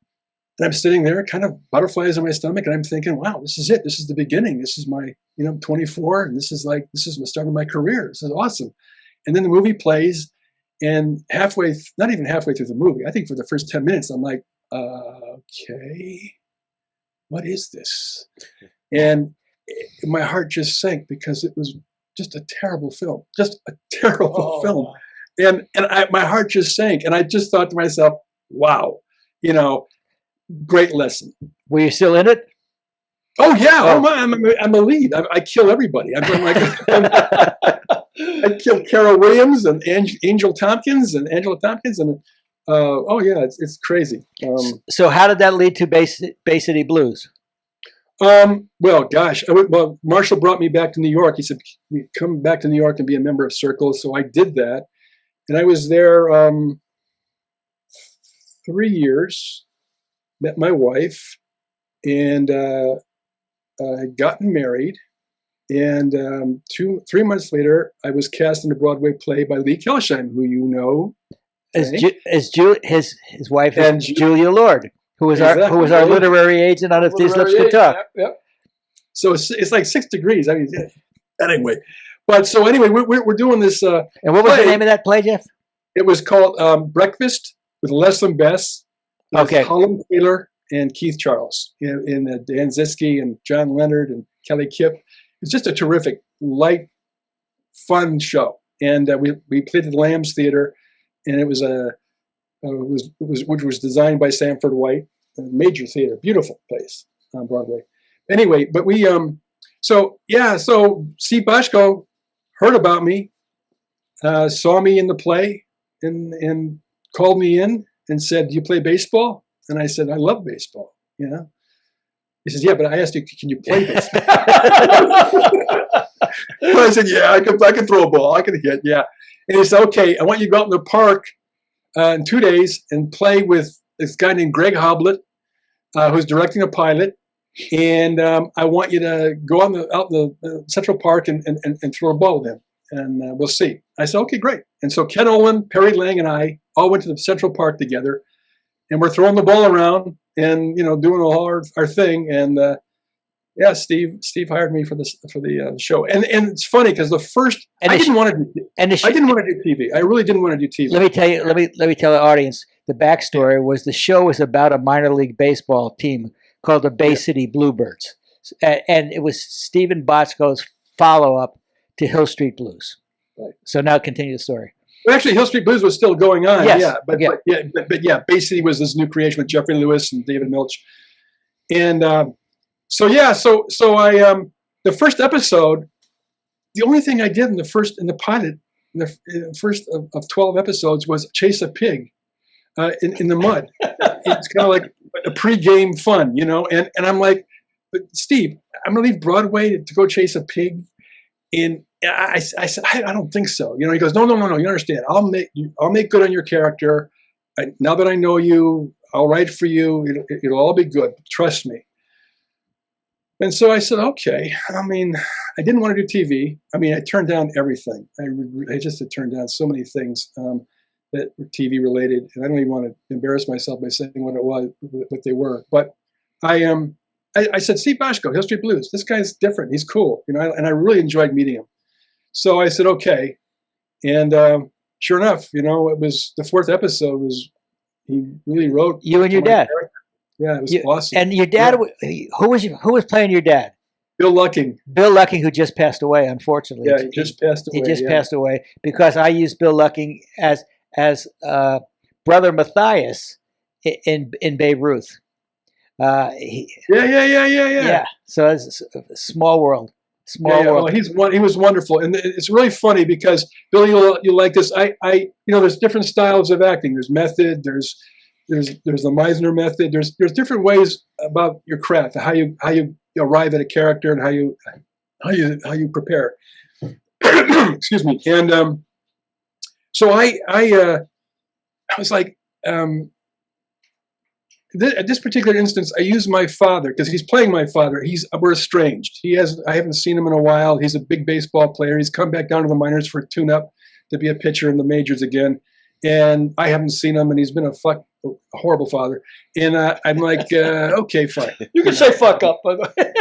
and I'm sitting there, kind of butterflies in my stomach, and I'm thinking, wow, this is it. This is the beginning. This is my 24, and this is the start of my career. This is awesome. And then the movie plays, and not even halfway through the movie, I think for the first 10 minutes, I'm like, okay, what is this? And my heart just sank because it was just a terrible film, film. And my heart just sank, and I just thought to myself, wow, great lesson. Were you still in it? Oh yeah, I'm a lead. I kill everybody. I killed Carol Williams and Angela Tompkins, and it's crazy. So how did that lead to Bay City Blues? Well, gosh, Marshall brought me back to New York. He said, "Come back to New York and be a member of Circle." So I did that, and I was there 3 years. Met my wife, and had gotten married. And 3 months later, I was cast in a Broadway play by Lee Kelsheim, who you know. His wife is Julia Lord, who was our literary agent on If These Lips Could Talk. Yep. So it's like 6 degrees. I mean, anyway. But so anyway, we're doing this. And what was the name of that play, Jeff? It was called Breakfast with Les and Bess. Okay. Holland Taylor and Keith Charles, and Dan Ziske and John Leonard and Kelly Kipp. It's just a terrific, light, fun show. And we played at the Lambs Theater, and it was which was designed by Sanford White, a major theater, beautiful place on Broadway. Anyway, but so Steve Bochco heard about me, saw me in the play, and called me in and said, "Do you play baseball?" And I said, "I love baseball." He says, "Yeah, but I asked you, can you play baseball?" And I said, "Yeah, I can throw a ball. I can hit, yeah." And he said, "Okay, I want you to go out in the park in 2 days and play with this guy named Greg Hoblet, who's directing a pilot. And I want you to go out in the Central Park and throw a ball with him. And we'll see." I said, "Okay, great." And so Ken Olin, Perry Lang, and I all went to the Central Park together, and we're throwing the ball around and doing all our thing. And Steve hired me for the show. And it's funny because I didn't want to do TV. I really didn't want to do TV. Let me tell the audience the backstory. Was the show was about a minor league baseball team called the Bay City Bluebirds, and it was Stephen Bochco's follow-up to Hill Street Blues. Right. So now continue the story. Well, actually, Hill Street Blues was still going on. Yes. But Bay City was this new creation with Jeffrey Lewis and David Milch. And so I the first episode, the only thing I did in the pilot, in the first of 12 episodes was chase a pig in the mud. It's kind of like a pre-game fun, and I'm like, "But Steve, I'm gonna leave Broadway to go chase a pig." And I said, "I don't think so." He goes, No, you understand. I'll make good on your character. Now that I know you, I'll write for you. It'll all be good. Trust me. And so I said, okay. I mean, I didn't want to do TV. I mean, I turned down everything. I just had turned down so many things that were TV related, and I don't even want to embarrass myself by saying what they were. But I said, "Steve Bochco, Hill Street Blues. This guy's different. He's cool, and I really enjoyed meeting him." So I said, "Okay," and sure enough, it was the 4th episode. He really wrote you and your dad. Character. Yeah, it was awesome. And your dad, who was playing your dad? Bill Lucking. Bill Lucking, who just passed away, unfortunately. Yeah, he just passed away. He just passed away because I used Bill Lucking as Brother Matthias in Babe Ruth. Yeah. So it's a small world. Small world. Well, he was wonderful, and it's really funny because Bill, you like this. There's different styles of acting. There's method. There's the Meisner method. There's different ways about your craft, how you arrive at a character, and how you prepare. Excuse me. And So I was like, at this particular instance, I used my father because he's playing my father. We're estranged. I haven't seen him in a while. He's a big baseball player. He's come back down to the minors for a tune-up to be a pitcher in the majors again. And I haven't seen him, and he's been a horrible father. And I'm like, okay, fine. You can say fuck up, by the way.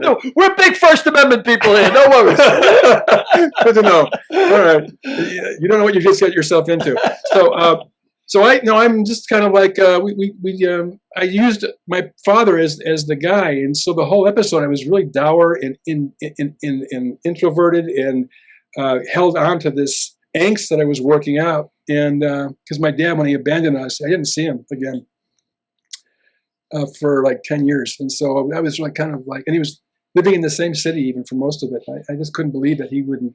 No, we're big First Amendment people here. No worries. Good to know. All right. You don't know what you just got yourself into. So I'm just kind of like, I used my father as the guy. And so the whole episode, I was really dour and introverted and held on to this angst that I was working out. And because my dad, when he abandoned us, I didn't see him again for like 10 years. And so I was like kind of like, and he was living in the same city even for most of it. I just couldn't believe that he wouldn't,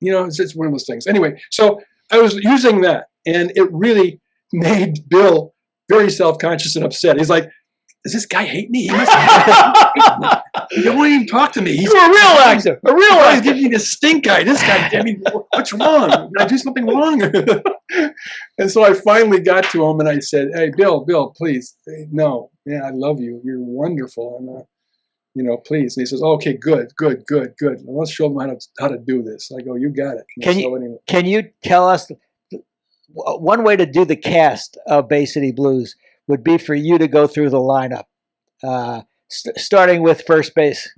it's one of those things. Anyway, so I was using that, and it really made Bill very self-conscious and upset. He's like, does this guy hate me? He must hate me. He won't even talk to me. You're a real actor. A real actor. He's giving me this stink eye. This guy, I mean, what's wrong? Did I do something wrong? And so I finally got to him and I said, hey, Bill, please. No, man, I love you. You're wonderful. And, please. And he says, okay, good. Well, let's show him how to do this. I go, you got it. Can you tell us, one way to do the cast of Bay City Blues would be for you to go through the lineup, starting with first base.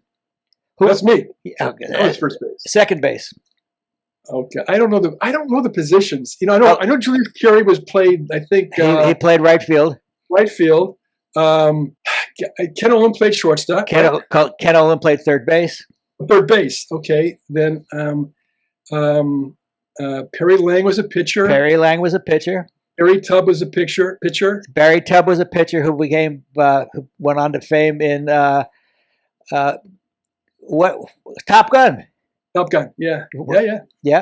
That's me. Okay. That's first base. Second base. Okay, I don't know the positions. I know Julius Carey was played. I think he played right field. Right field. Ken Olin played shortstop. Ken Olin played third base. Third base. Okay, then Perry Lang was a pitcher. Barry Tubb was a pitcher. Barry Tubb was a pitcher who went on to fame in Top Gun. Top Gun, yeah,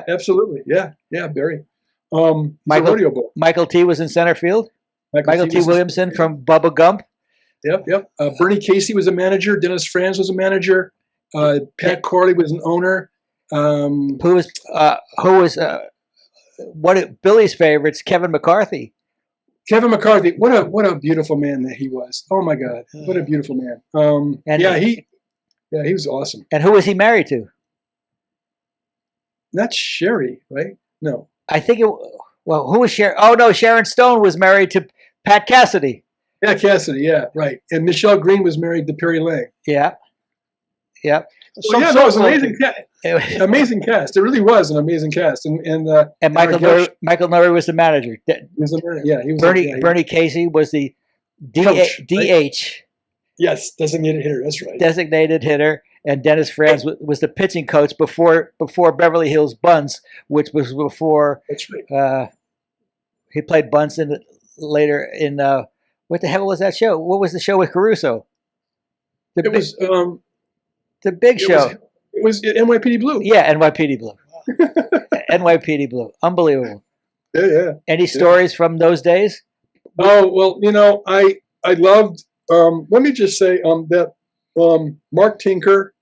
absolutely, yeah, Barry. Rodeo boy. Michael T. was in center field. Michael T. Williamson from Bubba Gump. Yep. Bernie Casey was a manager. Dennis Franz was a manager. Pat Corley was an owner. Who was one of Billy's favorites, Kevin McCarthy. Kevin McCarthy, what a beautiful man that he was. Oh my God, what a beautiful man. He was awesome. And who was he married to? Not Sherry, right? No. I think who was Sharon? Oh no, Sharon Stone was married to Pat Cassidy. Yeah, Cassidy, yeah, right. And Michelle Green was married to Perry Lang. Yeah. It was an amazing cast. It really was an amazing cast. And Michael Murray was the manager. He was. Bernie Casey was the Coach, DH. Right? Yes, designated hitter. That's right. Designated hitter, and Dennis Franz was the pitching coach before Beverly Hills Buns, which was before. That's right. He played bunts later in what the hell was that show? What was the show with Caruso? The big show. It was NYPD Blue. Yeah, NYPD Blue. NYPD Blue. Unbelievable. Yeah. Any stories from those days? Oh, well, I loved, let me just say that Mark Tinker,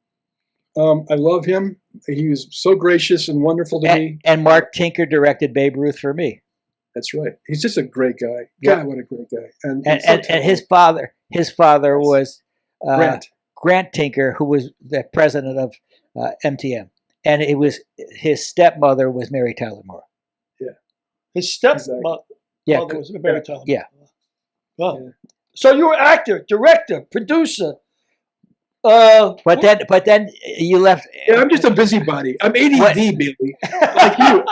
I love him. He was so gracious and wonderful to me. And Mark Tinker directed Babe Ruth for me. That's right. He's just a great guy. Yeah. God, what a great guy. And his father was Grant Tinker, who was the president of MTM, and it was his stepmother was Mary Tyler Moore. Yeah, his stepmother was Mary Tyler Moore. Yeah. Wow. Yeah. So you were actor, director, producer. But then you left. Yeah, I'm just a busybody. I'm ADD, Billy. Like you.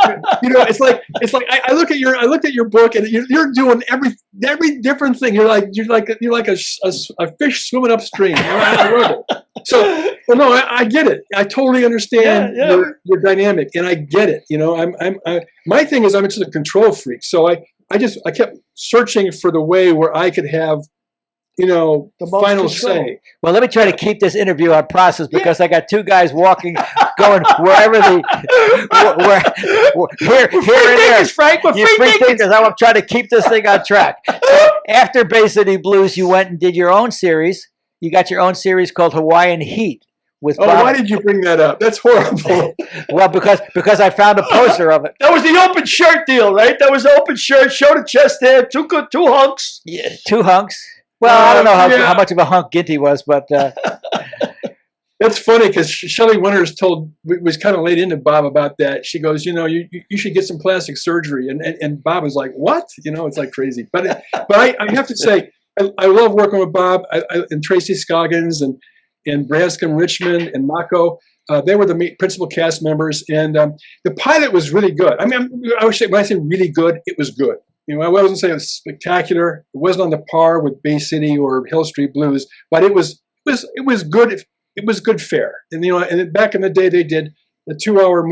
It's like I looked at your book, and you're doing every different thing. You're like a fish swimming upstream. I love it. So, I get it. I totally understand your dynamic, and I get it. My thing is I'm just a control freak. So I kept searching for the way where I could have. The final say. Well, let me try to keep this interview on process because I got two guys walking, going wherever here and there. Frank, we're free thinkers. I'm trying to keep this thing on track. So after Bay City Blues, you went and did your own series. You got your own series called Hawaiian Heat, with Oh, Bob. why did you bring that up? That's horrible. Well, because I found a poster of it. That was the open shirt deal, right? That was the open shirt, show the chest hair, two hunks. Yeah, 2 hunks. Well, I don't know Yeah. how much of a hunk Ginty was, but That's funny because Shelley Winters was kind of laid into Bob about that. She goes, you should get some plastic surgery, and Bob was like, what? It's like crazy. But I have to say, I love working with Bob and Tracy Scoggins and Branscombe Richmond and Mako. They were the principal cast members, and the pilot was really good. I mean, I would say when I say really good, it was good. I wasn't saying it was spectacular. It wasn't on the par with Bay City or Hill Street Blues, but it was good. It was good fare. And and back in the day, they did the 2-hour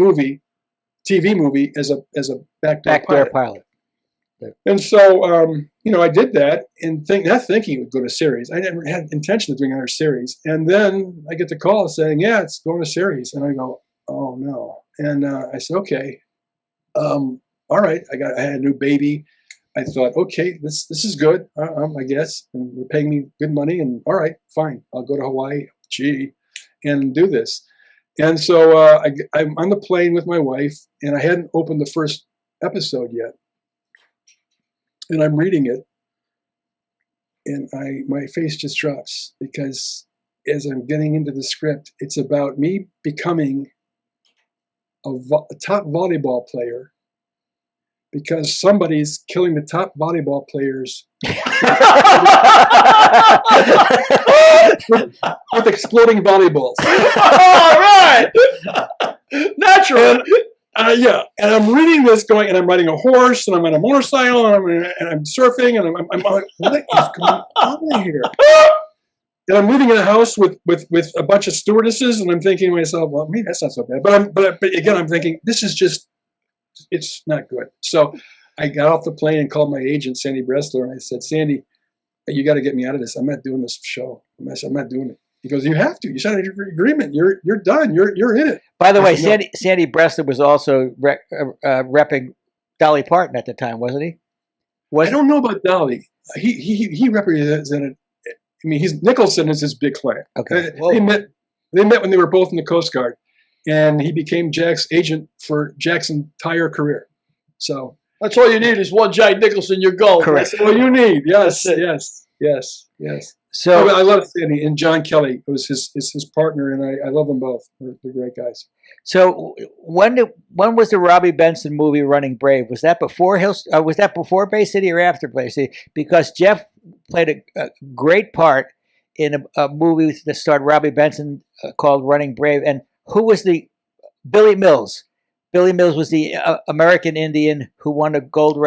TV movie as a backdoor pilot. And so I did that and not thinking it would go to series. I never had intention of doing another series. And then I get the call saying, yeah, it's going to series. And I go, oh no. And I said, okay, all right. I had a new baby. I thought, okay, this is good, I guess. And they're paying me good money. And all right, fine. I'll go to Hawaii, and do this. And so I'm on the plane with my wife, and I hadn't opened the first episode yet. And I'm reading it, and my face just drops because as I'm getting into the script, it's about me becoming a top volleyball player because somebody's killing the top volleyball players with exploding volleyballs. All right. Natural. Yeah, and I'm reading this going, and I'm riding a horse, and I'm on a motorcycle, and I'm surfing, and I'm like, what is going on here? And I'm living in a house with a bunch of stewardesses, and I'm thinking to myself, well, maybe that's not so bad. But again, I'm thinking, this is just, it's not good. So I got off the plane and called my agent, Sandy Bressler, and I said, Sandy, you got to get me out of this. I'm not doing this show. I said, I'm not doing it. He goes, you have to. You signed an agreement. You're done. You're in it. By the way, Sandy Bressler was also repping Dolly Parton at the time, wasn't he? I don't know about Dolly. He represented. I mean, Nicholson is his big client. Okay. They met when they were both in the Coast Guard, and he became Jack's agent for Jack's entire career. So that's all you need is one Jack Nicholson. You're gold. Correct. That's all you need. Yes. So I love Sandy and John Kelly. It was his partner, and I love them both. They're great guys. So when was the Robbie Benson movie Running Brave? Was that before was that before Bay City or after Bay City? Because Jeff played a great part in a movie that starred Robbie Benson called Running Brave. And who was Billy Mills? Billy Mills was the American Indian who won a gold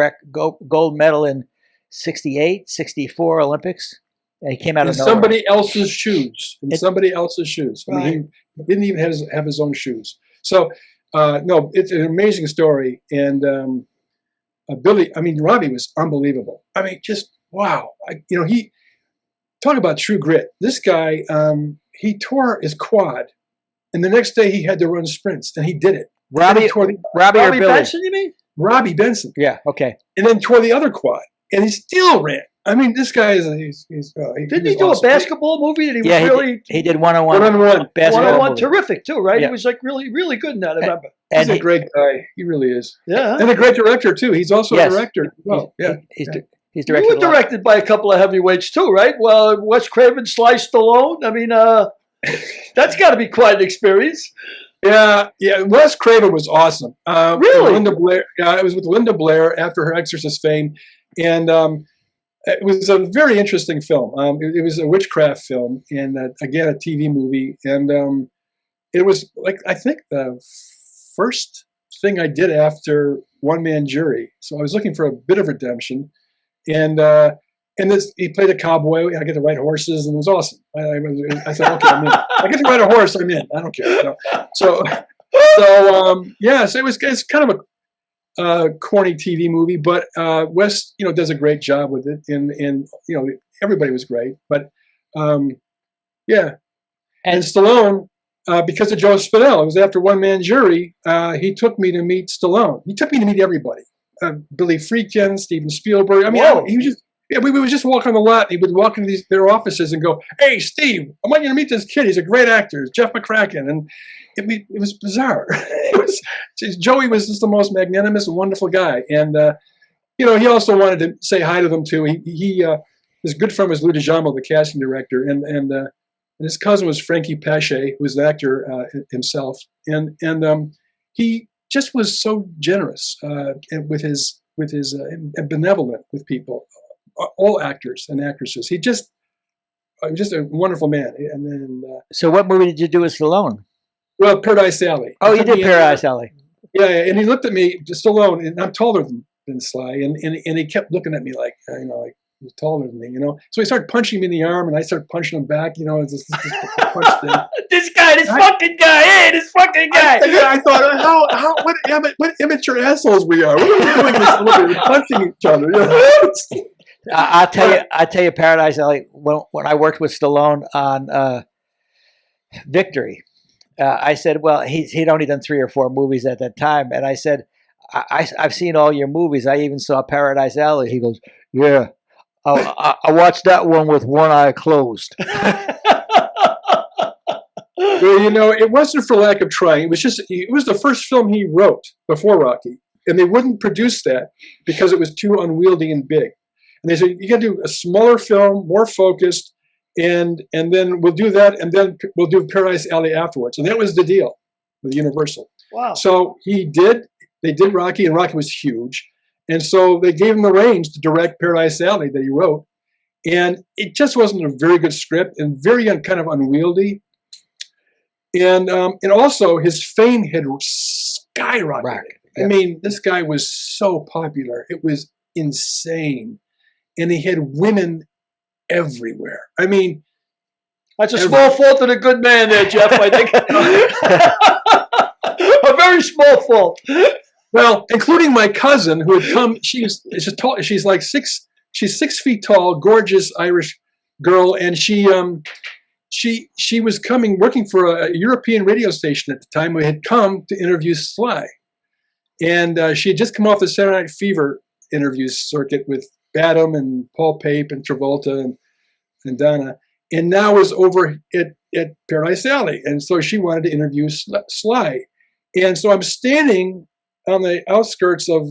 medal in 68, 64 Olympics. And he came out of nowhere. Somebody else's shoes. Somebody else's shoes. I mean, he didn't even have his own shoes. So, no, it's an amazing story. And Robbie was unbelievable. I mean, just wow. He talk about true grit. This guy, he tore his quad, and the next day he had to run sprints, and he did it. Robbie or Billy? Benson, you mean? Robbie Benson. Yeah. Okay. And then tore the other quad, and he still ran. I mean, this guy is Didn't he do awesome. A basketball movie that he was really? He did one-on-one basketball. One-on-one, terrific too, right? Yeah. He was like really, really good in that. I remember. He's a great guy. He really is. Yeah, and a great director too. He's also a director. Well, he's directed. You were directed by a couple of heavyweights too, right? Well, Wes Craven, Sly Stallone. I mean, that's got to be quite an experience. Yeah. Wes Craven was awesome. Really? Linda Blair. Yeah, it was with Linda Blair after her Exorcist fame, and it was a very interesting film. It was a witchcraft film, and again a TV movie, and it was like I think the first thing I did after One Man Jury. So I was looking for a bit of redemption, and he played a cowboy. I get to ride horses, and it was awesome. I said, okay, I'm in. I get to ride a horse. I'm in. I don't care. So it's kind of a corny TV movie, but Wes, does a great job with it, and everybody was great. But yeah, and Stallone, because of Joe Spinell, it was after One Man Jury. He took me to meet Stallone. He took me to meet everybody. Billy Friedkin, Steven Spielberg. I mean, Yeah, we would just walk on the lot. He would walk into their offices and go, "Hey, Steve, I want you to meet this kid. He's a great actor, Jeff McCracken." And it was bizarre. Joey was just the most magnanimous and wonderful guy. And, he also wanted to say hi to them, too. His good friend was Lou DiGiamo, the casting director. And his cousin was Frankie Pache, who was an actor himself. And he just was so generous with his and benevolent with people. All actors and actresses. He was just a wonderful man. And then, So what movie did you do with Stallone? well, Paradise Alley. Oh, you did Paradise Alley. Yeah, and he looked at me, Stallone, and I'm taller than Sly, and he kept looking at me like he's taller than me, So he started punching me in the arm, and I started punching him back, it's this punch thing. This fucking guy. I thought, what immature assholes we are. What are we doing in this elevator? We're punching each other. I'll tell you, Paradise Alley. When I worked with Stallone on Victory, I said, well, he'd only done 3 or 4 movies at that time, and I said, I've seen all your movies. I even saw Paradise Alley. He goes, yeah, I watched that one with one eye closed. Well, it wasn't for lack of trying. It was the first film he wrote before Rocky, and they wouldn't produce that because it was too unwieldy and big. And they said, you got to do a smaller film, more focused, and then we'll do that, and then we'll do Paradise Alley afterwards. And that was the deal with Universal. Wow. So they did Rocky, and Rocky was huge. And so they gave him the reins to direct Paradise Alley that he wrote. And it just wasn't a very good script and very kind of unwieldy. And also his fame had skyrocketed. Right. Yeah. I mean, this guy was so popular. It was insane. And he had women everywhere. I mean, that's a small fault of a good man there, Jeff, I think. A very small fault. Well, including my cousin who had come. She's 6 feet tall, gorgeous Irish girl, and she was working for a European radio station at the time. We had come to interview Sly, and she had just come off the Saturday Night Fever interview circuit with Badham and Paul Pape and Travolta and Donna, and now was over at Paradise Alley, and so she wanted to interview Sly, and so I'm standing on the outskirts of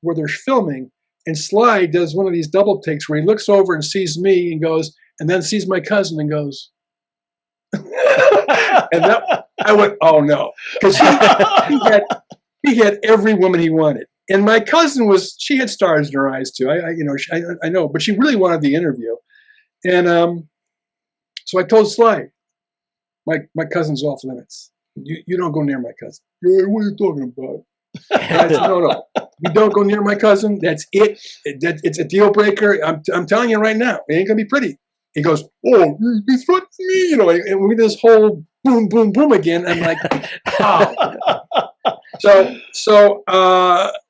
where they're filming, and Sly does one of these double takes where he looks over and sees me and goes, and then sees my cousin and goes, and I went, oh no, because he had every woman he wanted, and my cousin she had stars in her eyes too. I know, but she really wanted the interview, and so I told Sly, my cousin's off limits. You don't go near my cousin. Yeah, what are you talking about? And I said, no, you don't go near my cousin. That's it. It's a deal breaker. I'm telling you right now, it ain't gonna be pretty. He goes, oh, you threatened me, and with this whole boom, boom, boom again. I'm like, oh. So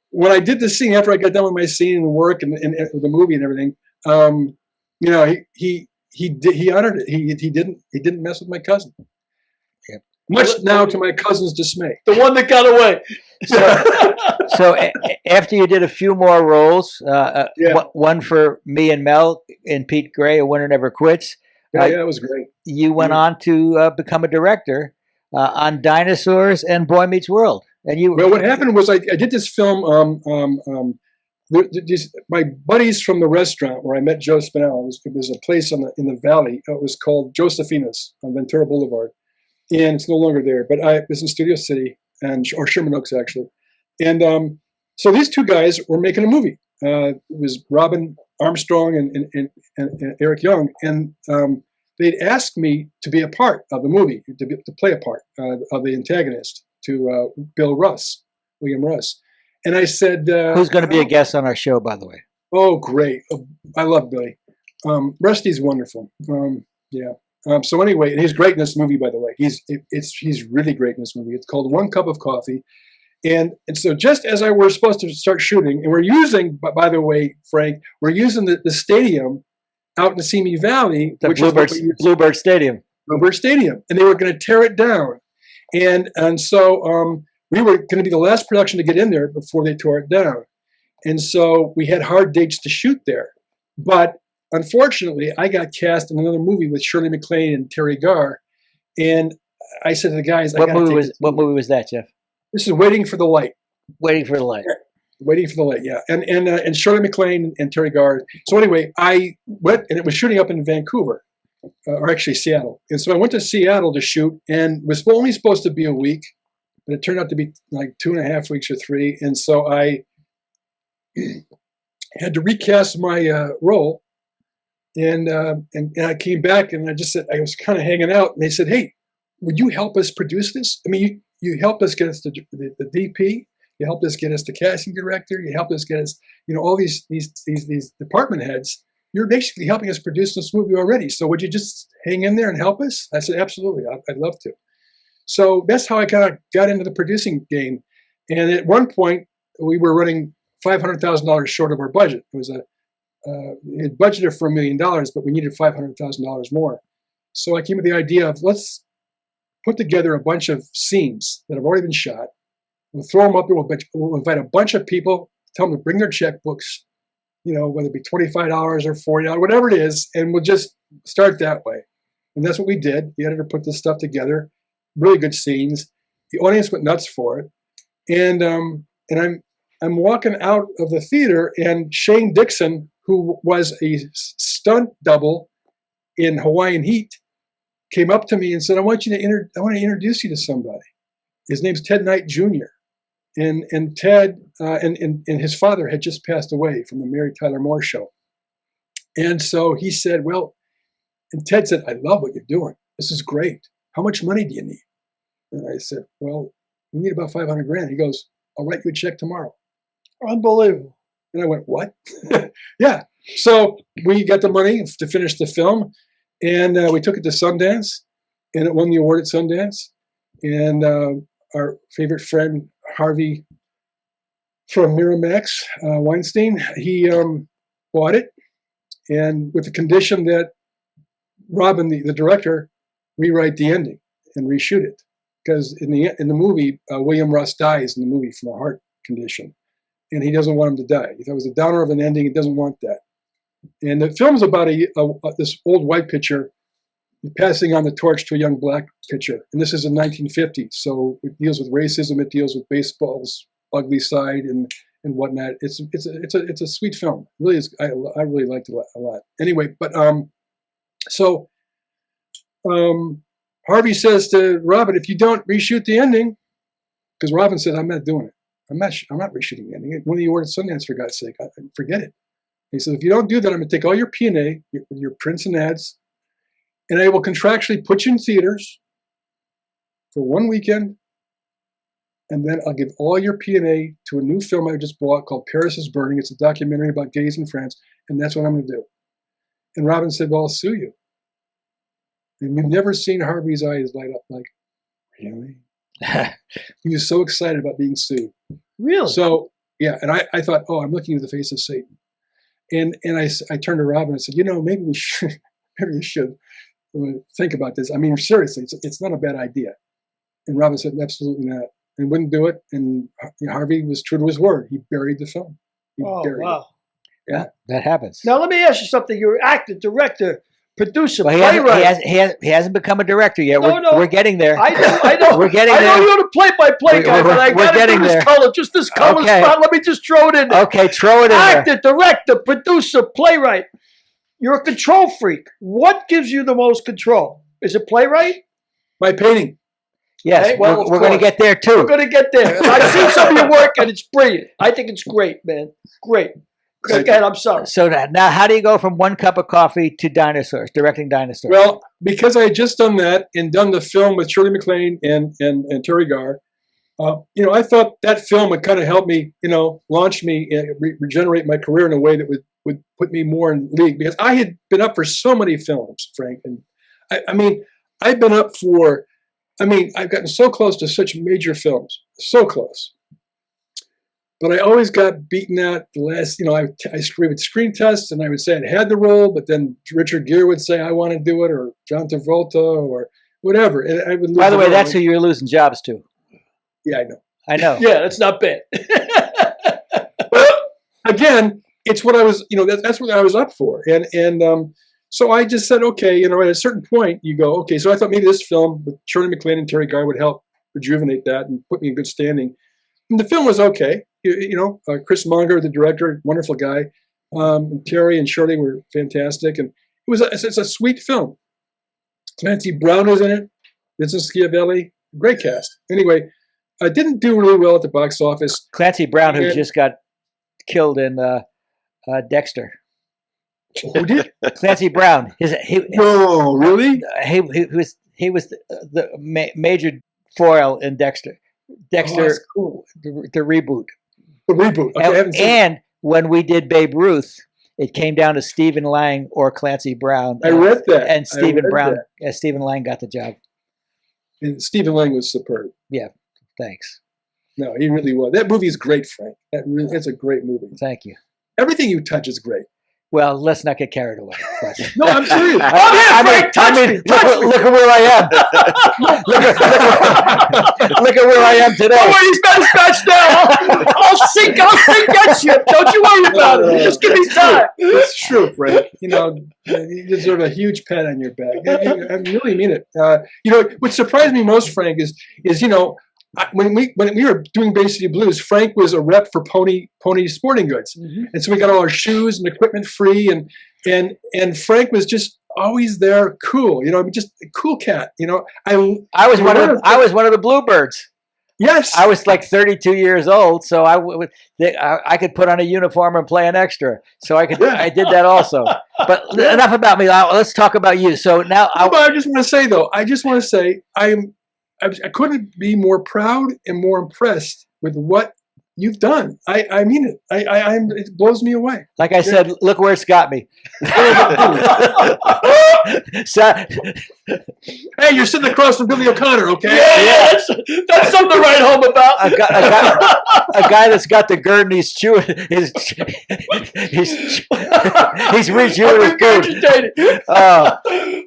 when I did the scene after I got done with my scene and work and the movie and everything, he honored it. He didn't mess with my cousin. Yep. Much now to my cousin's dismay. The one that got away. So after you did a few more roles, one for me and Mel in Pete Gray, A Winner Never Quits. Yeah, that was great. You went on to become a director on Dinosaurs and Boy Meets World. And well, what happened was I did this film. My buddies from the restaurant where I met Joe Spinell. It was a place in the valley. It was called Josefina's on Ventura Boulevard, and it's no longer there. But it was in Studio City or Sherman Oaks actually. And so these two guys were making a movie. It was Robin Armstrong and Eric Young, and they'd asked me to be a part of the movie, to play a part of the antagonist to William Russ. And I said, who's going to be a guest on our show, by the way? Oh, great. I love Billy. Rusty's wonderful. So anyway, and he's great in this movie, by the way. He's really great in this movie. It's called One Cup of Coffee. And so just as I were supposed to start shooting, and we're using, by the way, Frank, we're using the stadium out in the Simi Valley, which is Bluebird Stadium. Bluebird Stadium. And they were going to tear it down. And so we were going to be the last production to get in there before they tore it down. And so we had hard dates to shoot there. But unfortunately, I got cast in another movie with Shirley MacLaine and Terry Garr, and I said to the guys, What movie was that, Jeff? This is Waiting for the Light. Waiting for the Light. Waiting for the Light, yeah. And Shirley MacLaine and Terry Garr. So anyway, I went, and it was shooting up in Vancouver, or actually Seattle. And so I went to Seattle to shoot, and it was only supposed to be a week, but it turned out to be like 2.5 weeks or 3. And so I had to recast my role. And I came back, and I just said, I was kind of hanging out, and they said, hey, would you help us produce this? I mean, you helped us get us the DP, you helped us get us the casting director, you helped us get us, all these department heads. You're basically helping us produce this movie already. So would you just hang in there and help us? I said, absolutely, I'd love to. So that's how I kind of got into the producing game. And at one point, we were running $500,000 short of our budget. It was we had budgeted for $1 million, but we needed $500,000 more. So I came with the idea of, let's put together a bunch of scenes that have already been shot. We'll throw them up there. We'll invite a bunch of people, tell them to bring their checkbooks, whether it be $25 or $40, whatever it is, and we'll just start that way. And that's what we did. The editor put this stuff together, really good scenes. The audience went nuts for it. And I'm walking out of the theater, and Shane Dixon, who was a stunt double in Hawaiian Heat, came up to me and said, I want to introduce you to somebody. His name's Ted Knight Jr. And Ted and his father had just passed away from the Mary Tyler Moore Show. And so he said, well, and Ted said, I love what you're doing. This is great. How much money do you need? And I said, well, we need about $500,000. He goes, I'll write you a check tomorrow. Unbelievable. And I went, what? Yeah. So we got the money to finish the film, and we took it to Sundance, and it won the award at Sundance. And our favorite friend, Harvey from Miramax, Weinstein, he bought it, and with the condition that Robin, the director, rewrite the ending and reshoot it. Because in the movie, William Russ dies in the movie from a heart condition. And he doesn't want him to die. He thought it was a downer of an ending. He doesn't want that. And the film's about this old white pitcher passing on the torch to a young black pitcher. And this is in 1950. So it deals with racism. It deals with baseball's ugly side and whatnot. It's a sweet film. It really is. I really liked it a lot. Anyway, but so Harvey says to Robin, if you don't reshoot the ending, because Robin said, I'm not doing it. I'm not reshooting the ending. It won the award at Sundance, for God's sake. Forget it. He said, if you don't do that, I'm going to take all your P&A, your prints and ads, and I will contractually put you in theaters for 1 weekend, and then I'll give all your P&A to a new film I just bought called Paris is Burning. It's a documentary about gays in France, and that's what I'm going to do. And Robin said, well, I'll sue you. And we've never seen Harvey's eyes light up like, really? He was so excited about being sued. Really? So, yeah, and I thought, oh, I'm looking at the face of Satan. And I turned to Robin and said, maybe we should think about this. I mean, seriously, it's not a bad idea. And Robin said, absolutely not. And wouldn't do it. And Harvey was true to his word. He buried the film. He buried it. Yeah, that happens. Now, let me ask you something. You're an actor, director, producer, well, playwright. He hasn't become a director yet. No, we're getting there. I know. We're getting there. there. I know you're the play-by-play guy, but I got to do this color. Just this color spot. Let me just throw it in there. Okay, throw it in Actor, director, producer, playwright. You're a control freak. What gives you the most control? Is it playwright? My painting. Yes, okay, well, we're going to get there too. We're going to get there. I've seen some of your work, and it's brilliant. I think it's great, man. Great. Go ahead, I'm sorry. So now, how do you go from one cup of coffee to Dinosaurs, directing Dinosaurs? Well, because I had just done that and done the film with Shirley MacLaine and Terry Garr, I thought that film would kind of help me, launch me, regenerate my career in a way that would put me more in league. Because I had been up for so many films, Frank, and I've been up for. I've gotten so close to such major films, so close. But I always got beaten out the last, I would screen test and I would say I'd had the role, but then Richard Gere would say I want to do it, or John Travolta, or whatever. And I would lose. By the way, that's who you're losing jobs to. Yeah, I know. Yeah, that's not bad. But again, it's what I was, that's what I was up for. And so I just said, okay, at a certain point you go, okay, so I thought maybe this film with Shirley MacLaine and Terry Guy would help rejuvenate that and put me in good standing. And the film was okay. Chris Munger, the director, wonderful guy. And Terry and Shirley were fantastic. And it's a sweet film. Clancy Brown was in it. Vincent Schiavelli, great cast. Anyway, I didn't do really well at the box office. Clancy Brown, who just got killed in Dexter. Who did? Clancy Brown. No, really? He was the major foil in Dexter. Dexter, cool. the reboot. The reboot. Okay, and when we did Babe Ruth, it came down to Stephen Lang or Clancy Brown. I read that. And Stephen Lang got the job. And Stephen Lang was superb. Yeah, thanks. No, he really was. That movie is great, Frank. It's a great movie. Thank you. Everything you touch is great. Well, let's not get carried away. No, I'm serious. Look at where I am. look at where I am today. Don't worry, he's got his patch now. I'll sink that ship. Don't you worry about it. Just give me time. It's true, Frank. You deserve a huge pat on your back. I really mean it. What surprised me most, Frank, is when we were doing Bay City Blues, Frank was a rep for Pony Sporting Goods, and so we got all our shoes and equipment free, and Frank was just always there, cool. Just a cool cat. I was one of the Bluebirds. Yes, I was like 32 years old, so I could put on a uniform and play an extra. So I did that also. But enough about me. Let's talk about you. So now I just want to say I couldn't be more proud and more impressed with what you've done. I mean it. It blows me away. Like I said, look where it's got me. Hey, you're sitting across from Billy O'Connor, okay? Yeah. That's something to write home about. A guy that's got the GERD and he's chewing. He's rechewing his food.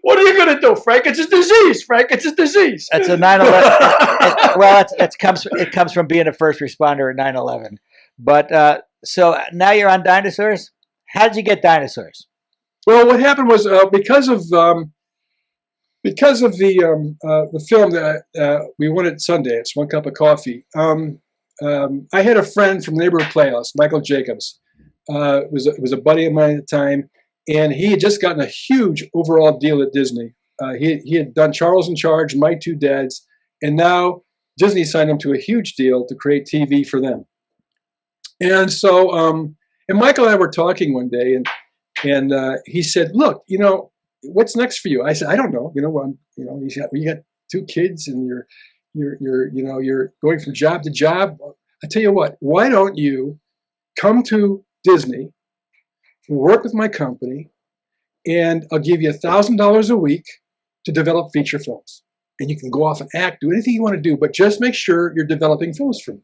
What are you going to do, Frank? It's a disease, Frank. It's a disease. It's a 9/11. Well, it comes from being a first responder at 9/11. But so now you're on Dinosaurs. How did you get Dinosaurs? Well, what happened was because of the film that we won at Sundance, One Cup of Coffee. I had a friend from the neighborhood playhouse, Michael Jacobs. Was a buddy of mine at the time, and he had just gotten a huge overall deal at Disney. He had done Charles in Charge, My Two Dads, and now Disney signed him to a huge deal to create TV for them. And so, and Michael and I were talking one day, and he said, "Look, what's next for you?" I said, "I don't know. You got two kids, and you're going from job to job. I tell you what, why don't you come to Disney, work with my company, and I'll give you $1,000 a week to develop feature films, and you can go off and act, do anything you want to do, but just make sure you're developing films for me,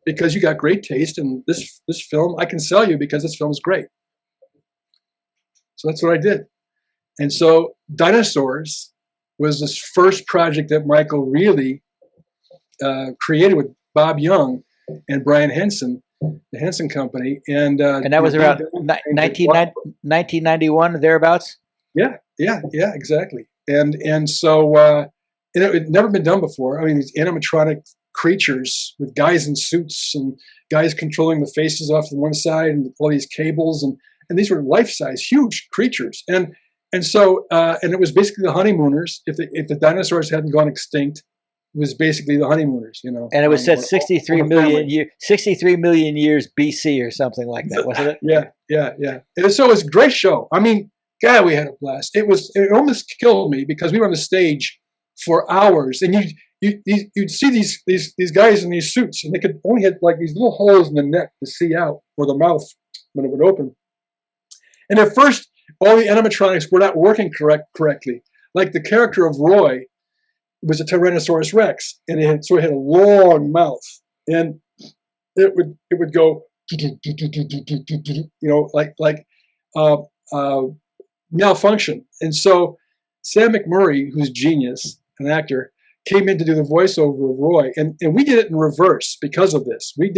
because you got great taste, and this film I can sell you because this film is great." So that's what I did. And so Dinosaurs was this first project that Michael really created with Bob Young and Brian Henson, the Henson Company. And that was around 1991, thereabouts? Yeah, exactly. And so it had never been done before. I mean, these animatronic creatures with guys in suits and guys controlling the faces off to one side and all these cables. And these were life-size, huge creatures. And so it was basically the honeymooners. If the dinosaurs hadn't gone extinct, it was basically the honeymooners, And it was set 63 million years BC or something like that, wasn't it? Yeah. And so it was a great show. I mean, God, we had a blast. It almost killed me because we were on the stage for hours, and you'd see these guys in these suits, and they could only had like these little holes in the neck to see out, or the mouth when it would open. And at first, all the animatronics were not working correctly. Like the character of Roy was a Tyrannosaurus Rex, and it had a long mouth, and it would go, like malfunction. And so Sam McMurray, who's genius, an actor, came in to do the voiceover of Roy, and we did it in reverse because of this. We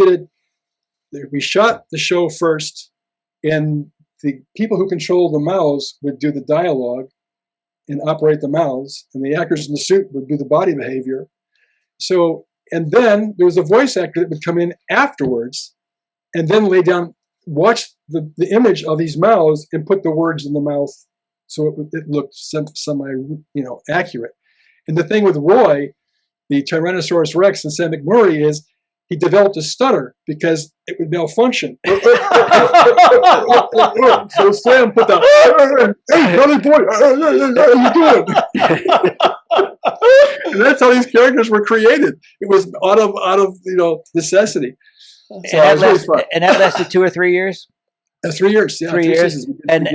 shot the show first, and the people who control the mouths would do the dialogue and operate the mouths, and the actors in the suit would do the body behavior. So, and then there was a voice actor that would come in afterwards and then lay down, watch the image of these mouths and put the words in the mouth so it looked semi, accurate. And the thing with Roy, the Tyrannosaurus Rex and Sam McMurray, is he developed a stutter because it would malfunction. So Sam put the, hey, brother boy, how you doing? And that's how these characters were created. It was out of necessity. So and that lasted 2 or 3 years. 3 years, yeah. 3 years, and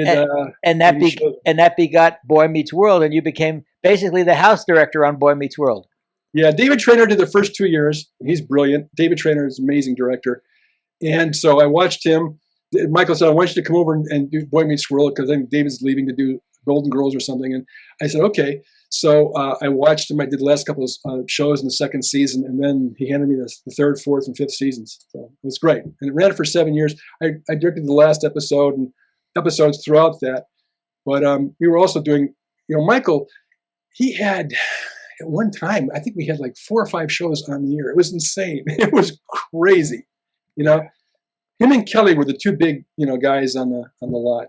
that begot Boy Meets World, and you became basically the house director on Boy Meets World. Yeah, David Traynor did the first 2 years. He's brilliant. David Traynor is an amazing director. And so I watched him. Michael said, I want you to come over and do Boy Meets World because I think David's leaving to do Golden Girls or something. And I said, okay. So I watched him. I did the last couple of shows in the second season. And then he handed me the third, fourth, and fifth seasons. So it was great. And it ran for 7 years. I directed the last episode and episodes throughout that. But we were also doing, Michael, he had... At one time, I think we had like 4 or 5 shows on the air. It was insane. It was crazy. Him and Kelly were the 2 big, guys on the lot.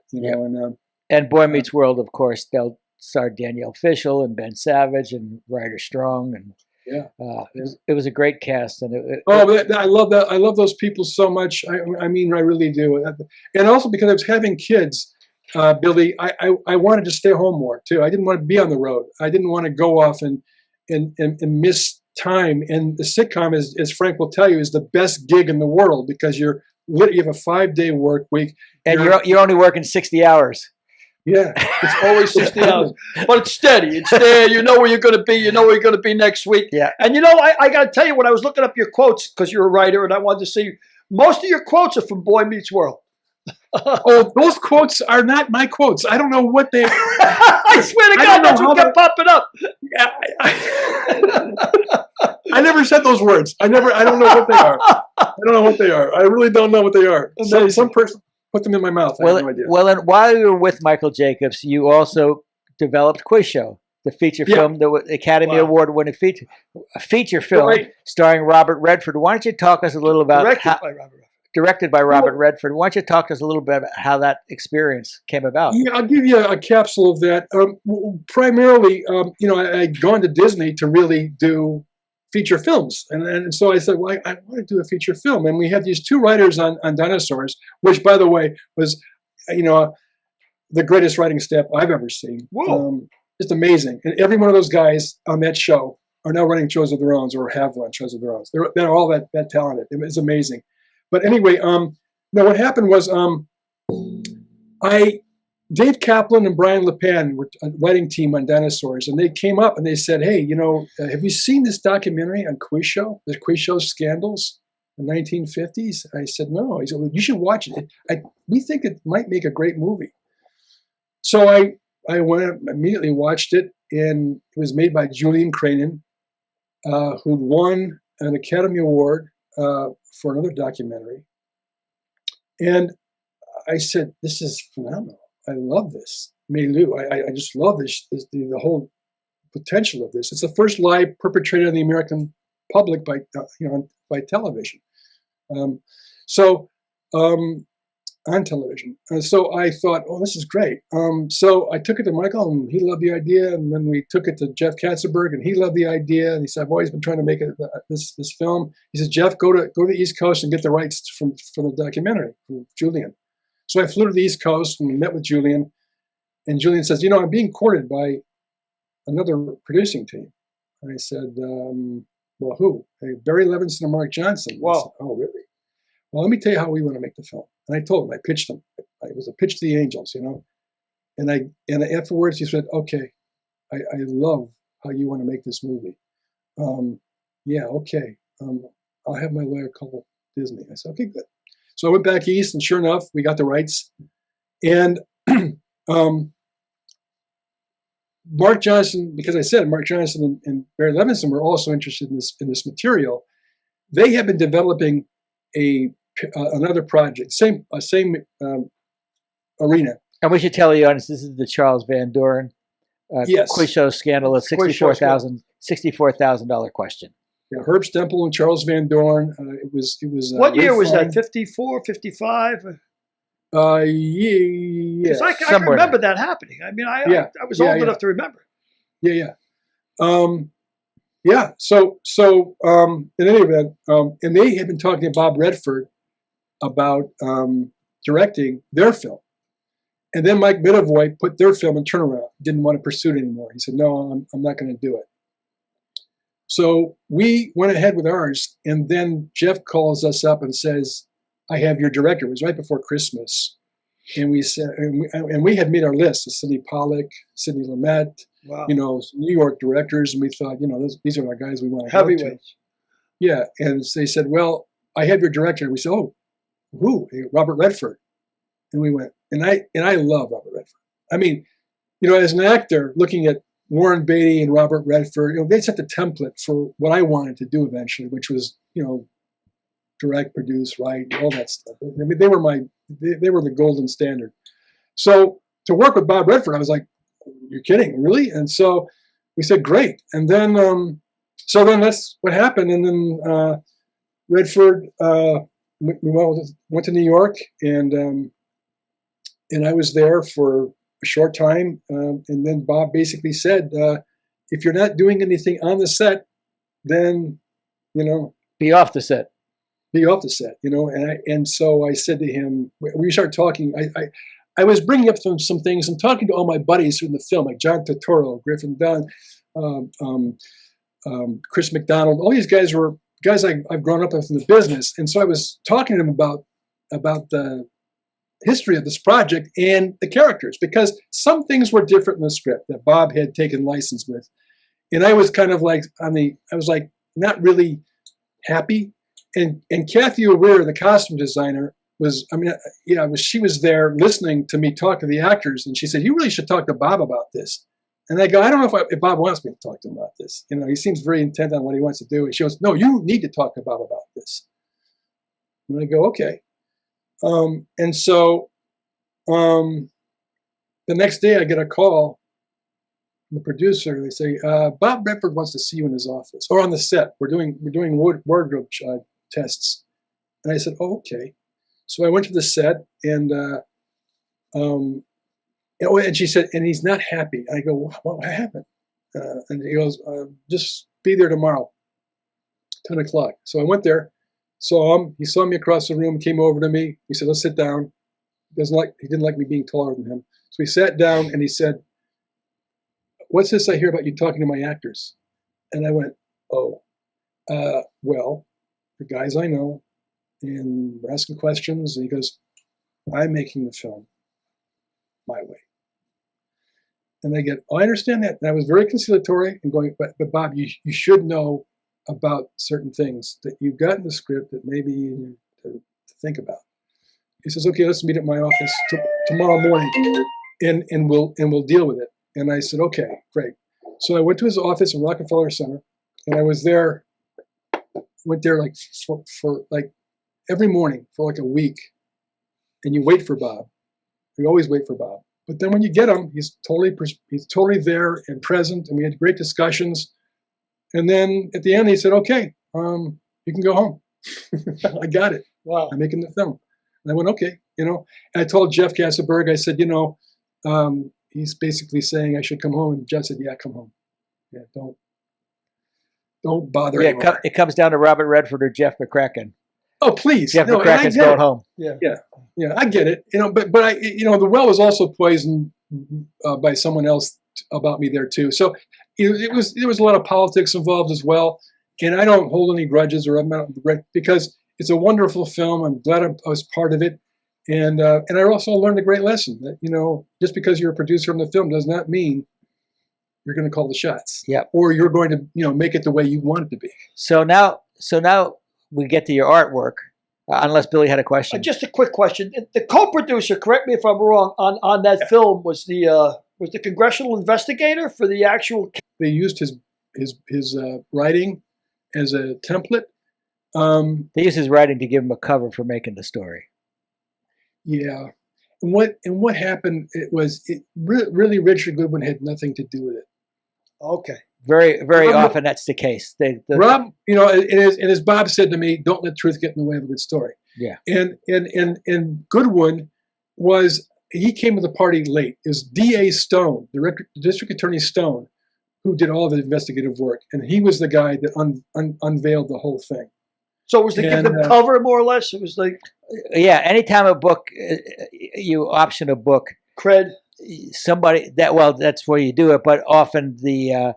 And Boy Meets World, of course, they'll star Danielle Fishel and Ben Savage and Ryder Strong, and it was a great cast. And I love that. I love those people so much. I mean, I really do. And also because I was having kids. Billy, I wanted to stay home more too. I didn't want to be on the road. I didn't want to go off and miss time. And the sitcom, as Frank will tell you, is the best gig in the world because you have a 5-day work week, and you're only working 60 hours. Yeah, it's always 60 hours, but it's steady. It's there. You know where you're going to be. You know where you're going to be next week. Yeah. And I got to tell you, when I was looking up your quotes, because you're a writer, and I wanted to see, most of your quotes are from Boy Meets World. Oh, those quotes are not my quotes. I don't know what they. I swear to God, that's what kept popping up. I never said those words. I don't know what they are. I don't know what they are. I really don't know what they are. Some person put them in my mouth. I have no idea. Well, and while you were with Michael Jacobs, you also developed Quiz Show, the feature film, the Academy Award winning feature film starring Robert Redford. Why don't you talk us a little about directed by Robert Redford. Why don't you talk to us a little bit about how that experience came about? Yeah, I'll give you a capsule of that. Primarily, I'd gone to Disney to really do feature films. And so I said, well, I want to do a feature film. And we had these 2 writers on Dinosaurs, which, by the way, was, the greatest writing staff I've ever seen. Just amazing. And every one of those guys on that show are now running shows of their own or have run shows of their own. They're all that talented. It's amazing. But anyway, what happened was Dave Kaplan and Brian LePan were a writing team on Dinosaurs, and they came up and they said, hey, have you seen this documentary on Quiz Show, the Quiz Show scandals in the 1950s? I said, no. He said, well, you should watch it. We think it might make a great movie. So I went immediately watched it, and it was made by Julian Cranen, who won an Academy Award for another documentary. And I said, this is phenomenal. I love this milieu. I just love the whole potential of this. It's the first lie perpetrated on the American public by television. On television. So I thought, oh, this is great. So I took it to Michael, and he loved the idea. And then we took it to Jeff Katzenberg, and he loved the idea. And he said, I've always been trying to make this film. He said, Jeff, go to the East Coast and get the rights from the documentary from Julian. So I flew to the East Coast and met with Julian. And Julian says, I'm being courted by another producing team. And I said, well, who? Barry Levinson and Mark Johnson. Wow. Said, oh, really? Well, let me tell you how we want to make the film. And I told him, I pitched him. It was a pitch to the Angels, And afterwards he said, okay, I love how you want to make this movie. Yeah, okay. I'll have my lawyer call Disney. I said, okay, good. So I went back east, and sure enough, we got the rights. And Mark Johnson, because I said Mark Johnson and Barry Levinson were also interested in this material. They have been developing another project, same arena. And we should tell the audience this is the Charles Van Doren Yes. quiz show scandal of $64,000 question. Yeah, Herb Stempel and Charles Van Doren. It was. What year was Fine. that? 54, 55? Yeah. Because I can somewhere remember that happening. I mean, I was old enough to remember. Yeah. Yeah. So in any event, and they had been talking to Bob Redford about directing their film. And then Mike Midavoy put their film in turnaround, didn't want to pursue it anymore. He said, no, I'm not going to do it. So we went ahead with ours, and then Jeff calls us up and says, I have your director. It was right before Christmas. And we said, and we had made our list of Sidney Pollack, Sidney Lumet, Wow. New York directors. And we thought, these are our guys we want to go to. Heavyweights. Yeah. And they said, well, I have your director. And we said, oh, who? Robert Redford. And we went, and I love Robert Redford. I mean, as an actor, looking at Warren Beatty and Robert Redford, they set the template for what I wanted to do eventually, which was, direct, produce, write, all that stuff. I mean, they were the golden standard. So to work with Bob Redford, I was like, you're kidding, really? And so we said, great. And then, so then that's what happened. And then Redford, we went to New York, and I was there for a short time. And then Bob basically said, if you're not doing anything on the set, then, Be off the set. Be off the set, and so I said to him, we started talking. I was bringing up some things and talking to all my buddies in the film, like John Turturro, Griffin Dunn, Chris McDonald. All these guys were guys I've grown up with in the business, and so I was talking to them about the history of this project and the characters, because some things were different in the script that Bob had taken license with, and I was kind of like not really happy. And Kathy O'Weir, the costume designer, she was there listening to me talk to the actors, and she said, you really should talk to Bob about this. And I go, I don't know if Bob wants me to talk to him about this. He seems very intent on what he wants to do. And she goes, no, you need to talk to Bob about this. And I go, okay. And so the next day I get a call from the producer. They say, Bob Redford wants to see you in his office or on the set. We're doing wardrobe tests. And I said, oh, okay. So I went to the set, and and she said, and he's not happy. And I go, what happened? And he goes, just be there tomorrow, 10 o'clock. So I went there, saw him. He saw me across the room, came over to me. He said, let's sit down. He didn't like me being taller than him. So we sat down, and he said, what's this I hear about you talking to my actors? And I went, oh, well, the guys I know, and we're asking questions. And he goes, I'm making the film my way. And I get, oh, I understand that. And I was very conciliatory and going, but Bob, you should know about certain things that you've got in the script that maybe you need to think about. He says, okay, let's meet at my office tomorrow morning, and we'll deal with it. And I said, okay, great. So I went to his office in Rockefeller Center, and I was there. Went there like for like every morning for like a week, and you wait for Bob. You always wait for Bob. But then when you get him, he's totally there and present, and we had great discussions. And then at the end, he said, "Okay, you can go home. I got it. Wow. I'm making the film." And I went, "Okay, And I told Jeff Kasselberg, I said, he's basically saying I should come home, and Jeff said, "Yeah, come home. Yeah, don't bother anymore." It comes down to Robert Redford or Jeff McCracken. Oh, please. Jeff McCracken's going home. Yeah, I get it. But I, the well was also poisoned by someone else about me there too. So there was a lot of politics involved as well. And I don't hold any grudges or because it's a wonderful film. I'm glad I was part of it. And I also learned a great lesson that, just because you're a producer on the film does not mean you're going to call the shots. Yeah. Or you're going to, make it the way you want it to be. So now we get to your artwork, unless Billy had a question. Just a quick question. The co-producer, correct me if I'm wrong, on that film was the congressional investigator for the actual. They used his writing as a template. They used his writing to give him a cover for making the story. Yeah. what happened? Really Richard Goodwin had nothing to do with it. Okay. Very Rob- often that's the case. Rob, and as Bob said to me, don't let truth get in the way of a good story. Yeah. And Goodwin he came to the party late. It was D.A. Stone, the District Attorney Stone, who did all the investigative work, and he was the guy that unveiled the whole thing. So it was to give the cover, more or less? It was like... Yeah, anytime a book, you option a book, Cred. That's where you do it, but often the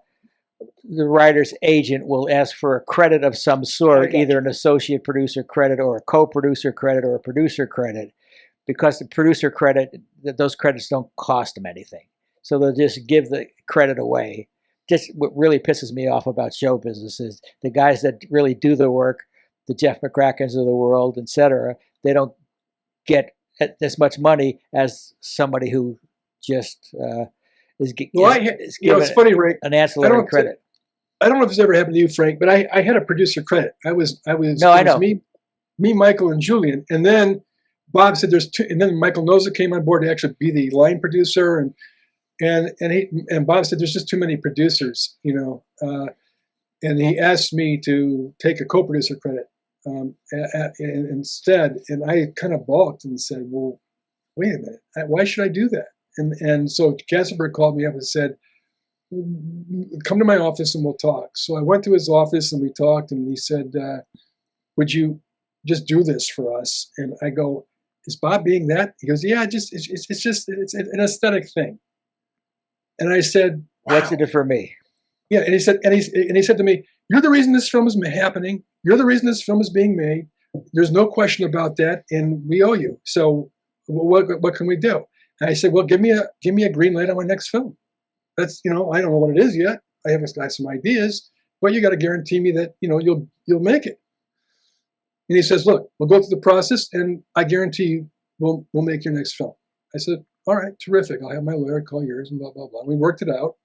writer's agent will ask for a credit of some sort, either an associate producer credit or a co-producer credit or a producer credit, because the producer credit, those credits don't cost them anything. So they'll just give the credit away. Just what really pisses me off about show business is the guys that really do the work, the Jeff McCrackens of the world, etc., they don't get as much money as somebody who just is given it's funny, Rick, an ancillary credit. I don't know if this ever happened to you, Frank, but I had a producer credit. I was me, Michael, and Julian, and then Bob said there's two, and then Michael Noza came on board to actually be the line producer, and Bob said there's just too many producers, and he asked me to take a co-producer credit instead, and I kind of balked and said, well, wait a minute, why should I do that? And so Kassenberg called me up and said, come to my office and we'll talk. So I went to his office and we talked, and he said, would you just do this for us? And I go, is Bob being that? He goes, yeah, it's an aesthetic thing. And I said, wow. What's in it for me? Yeah, and he said to me, you're the reason this film is happening. You're the reason this film is being made. There's no question about that, and we owe you. So what can we do? And I said, well, give me a green light on my next film. That's, I don't know what it is yet. I have some ideas, but you got to guarantee me that, you'll make it. And he says, look, we'll go through the process, and I guarantee you we'll make your next film. I said, all right, terrific. I'll have my lawyer call yours and blah, blah, blah. We worked it out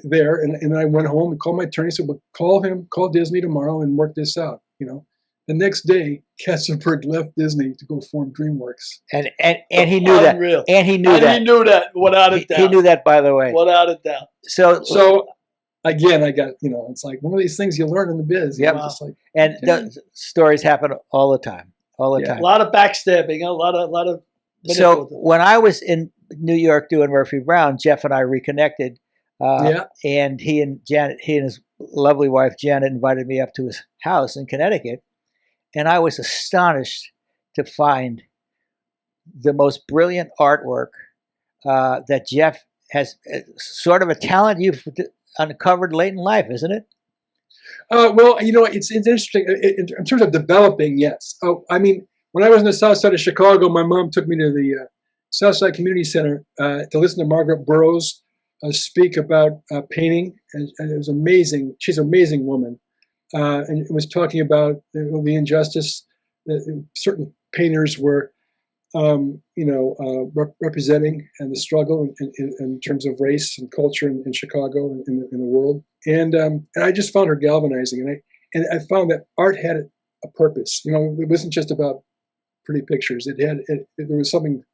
there. And I went home and called my attorney, said, well, call Disney tomorrow and work this out, The next day, Katzenberg left Disney to go form DreamWorks. And he knew that. And he knew that. He knew that, without a doubt. He knew that, by the way. Without a doubt. So again, I got, it's like one of these things you learn in the biz. Yep. The stories happen all the time. All the time. A lot of backstabbing, a lot of. So when I was in New York doing Murphy Brown, Jeff and I reconnected. And he and his lovely wife Janet invited me up to his house in Connecticut, and I was astonished to find the most brilliant artwork that Jeff has. Sort of a talent you've uncovered late in life, isn't it? Well, it's interesting in terms of developing. Yes. Oh, I mean, when I was in the South Side of Chicago, my mom took me to the South Side Community Center to listen to Margaret Burroughs speak about painting, and it was amazing. She's an amazing woman, and it was talking about the injustice that certain painters were, representing, and the struggle in terms of race and culture in Chicago and in the world. And I just found her galvanizing, and I found that art had a purpose. It wasn't just about pretty pictures. There was something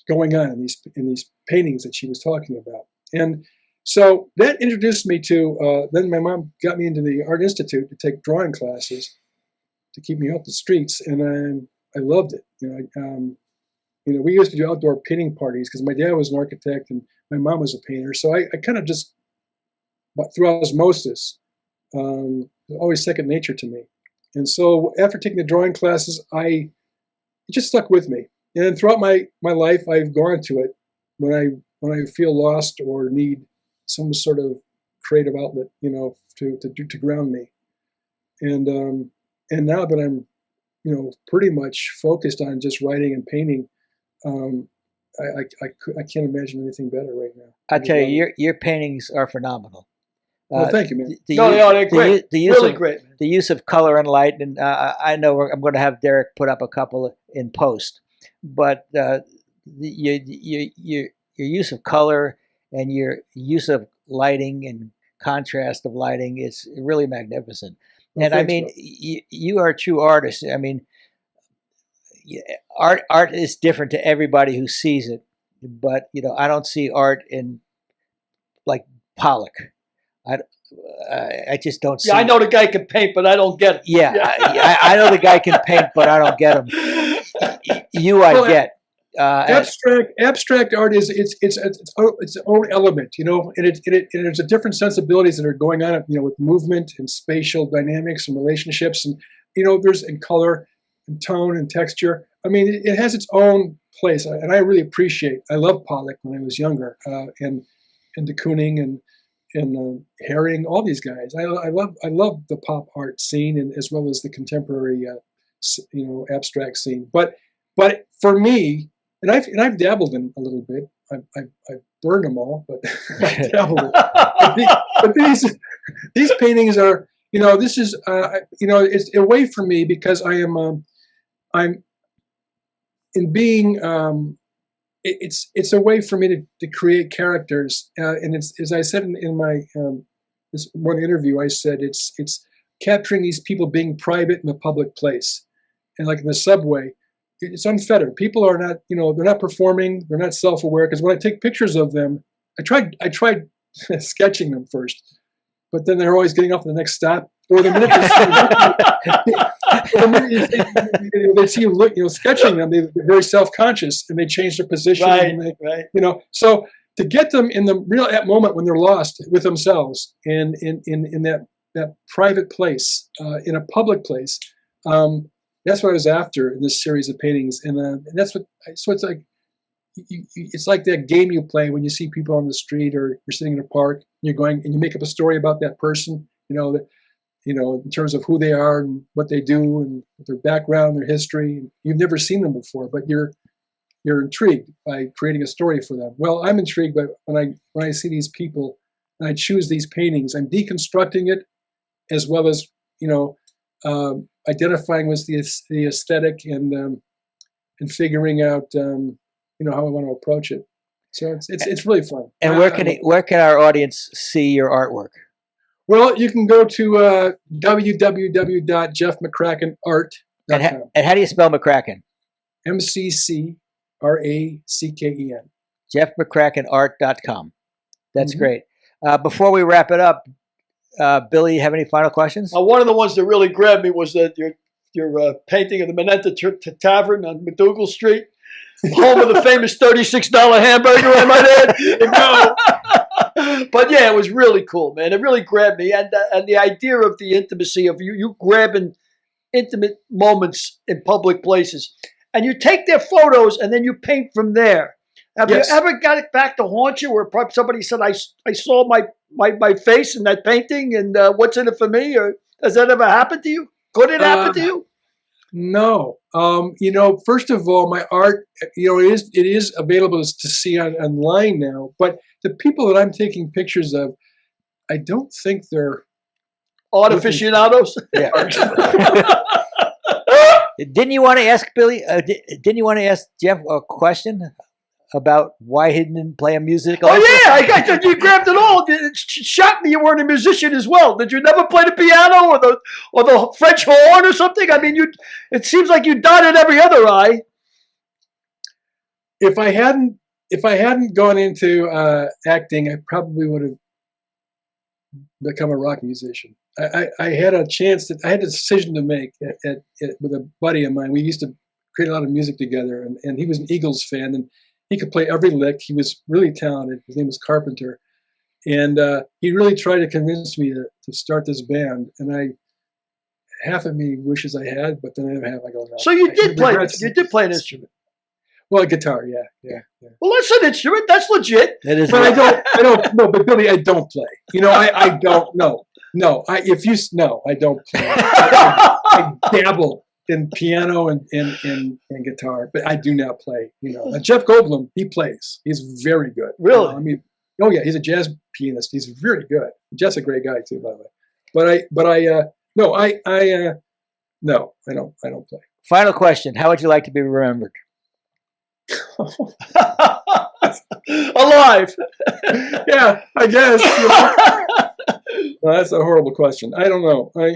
going on in these paintings that she was talking about. And so that introduced me to, then my mom got me into the Art Institute to take drawing classes to keep me off the streets, and I loved it. We used to do outdoor painting parties because my dad was an architect and my mom was a painter. So I kind of just, through osmosis, always second nature to me. And so after taking the drawing classes, it just stuck with me. And throughout my life, I've gone to it when I feel lost or need some sort of creative outlet, to ground me. And now that I'm, pretty much focused on just writing and painting, I can't imagine anything better right now. I tell you, your paintings are phenomenal. Well, thank you, man. They're great. Really great. The use of color and light, and I know I'm going to have Derek put up a couple in post. But your use of color and your use of lighting and contrast of lighting is really magnificent. Well, and I mean, you are a true artist. I mean, art is different to everybody who sees it, but I don't see art in like Pollock. I just don't see. Yeah, I know the guy can paint, but I don't get it. Yeah, I know the guy can paint, but I don't get him. I get. Abstract art is its own element, and there's a different sensibilities that are going on, with movement and spatial dynamics and relationships, and there's in color and tone and texture. I mean, it has its own place, and I really appreciate. I loved Pollock when I was younger, and de Kooning and Herring, all these guys. I love the pop art scene, and as well as the contemporary, abstract scene. But for me, and I've dabbled in a little bit. I've burned them all, but I've dabbled in. But these paintings are, this is, it's a way for me because I'm in being. It's a way for me to create characters, and it's, as I said in my this one interview, I said it's capturing these people being private in a public place, and like in the subway, it's unfettered. People are not, they're not performing, they're not self-aware. Because when I take pictures of them, I tried sketching them first, but then they're always getting off at the next stop. Or the minute they see you sketching them, they're very self-conscious and they change their position. Right. So to get them in the real moment when they're lost with themselves and in that private place, in a public place, that's what I was after in this series of paintings, and that's what. So it's like it's like that game you play when you see people on the street or you're sitting in a park. And you're going and you make up a story about that person. In terms of who they are and what they do and their background, their history. You've never seen them before, but you're intrigued by creating a story for them. Well, I'm intrigued by when I see these people and I choose these paintings. I'm deconstructing it as well as identifying with the aesthetic and figuring out how I want to approach it. So it's really fun. And where can our audience see your artwork? Well, you can go to www.jeffmccrackenart.com. And how do you spell McCracken? McCracken. JeffMcCrackenart.com. That's great. Before we wrap it up, Billy, you have any final questions? One of the ones that really grabbed me was that your painting of the Minetta Tavern on McDougal Street, home of the famous $36 hamburger, I might add. But yeah, it was really cool, man. It really grabbed me, and the idea of the intimacy of you grabbing intimate moments in public places, and you take their photos and then you paint from there. Have you ever got it back to haunt you, where somebody said, "I saw my face in that painting, and what's in it for me?" Or has that ever happened to you? Could it happen to you? No. First of all, my art, it is available to see online now. But the people that I'm taking pictures of, I don't think they're art aficionados. Yeah. Didn't you want to ask Billy? Didn't you want to ask Jeff a question about why he didn't play a music? Oh yeah, I you grabbed it all. It shocked me you weren't a musician as well. Did you never play the piano or the French horn or something? I mean, it seems like you dotted every other I. If I hadn't gone into acting, I probably would have become a rock musician. I had a chance I had a decision to make with a buddy of mine. We used to create a lot of music together, and he was an Eagles fan, and he could play every lick. He was really talented. His name was Carpenter. And he really tried to convince me to start this band. And half of me wishes I had, but then the other half I go, no. So you did play an instrument? Well, a guitar, yeah. Well, that's an instrument. That's legit. It is. But I don't, no, but Billy, I don't play. I don't know. No, I don't play. I dabble in piano and guitar, but I do not play. Jeff Goldblum, he plays. He's very good. Really? Oh yeah, he's a jazz pianist. He's very good. Jeff's a great guy too, by the way. But I don't play. Final question: how would you like to be remembered? Alive. Yeah, I guess. Well, that's a horrible question. I don't know. I'm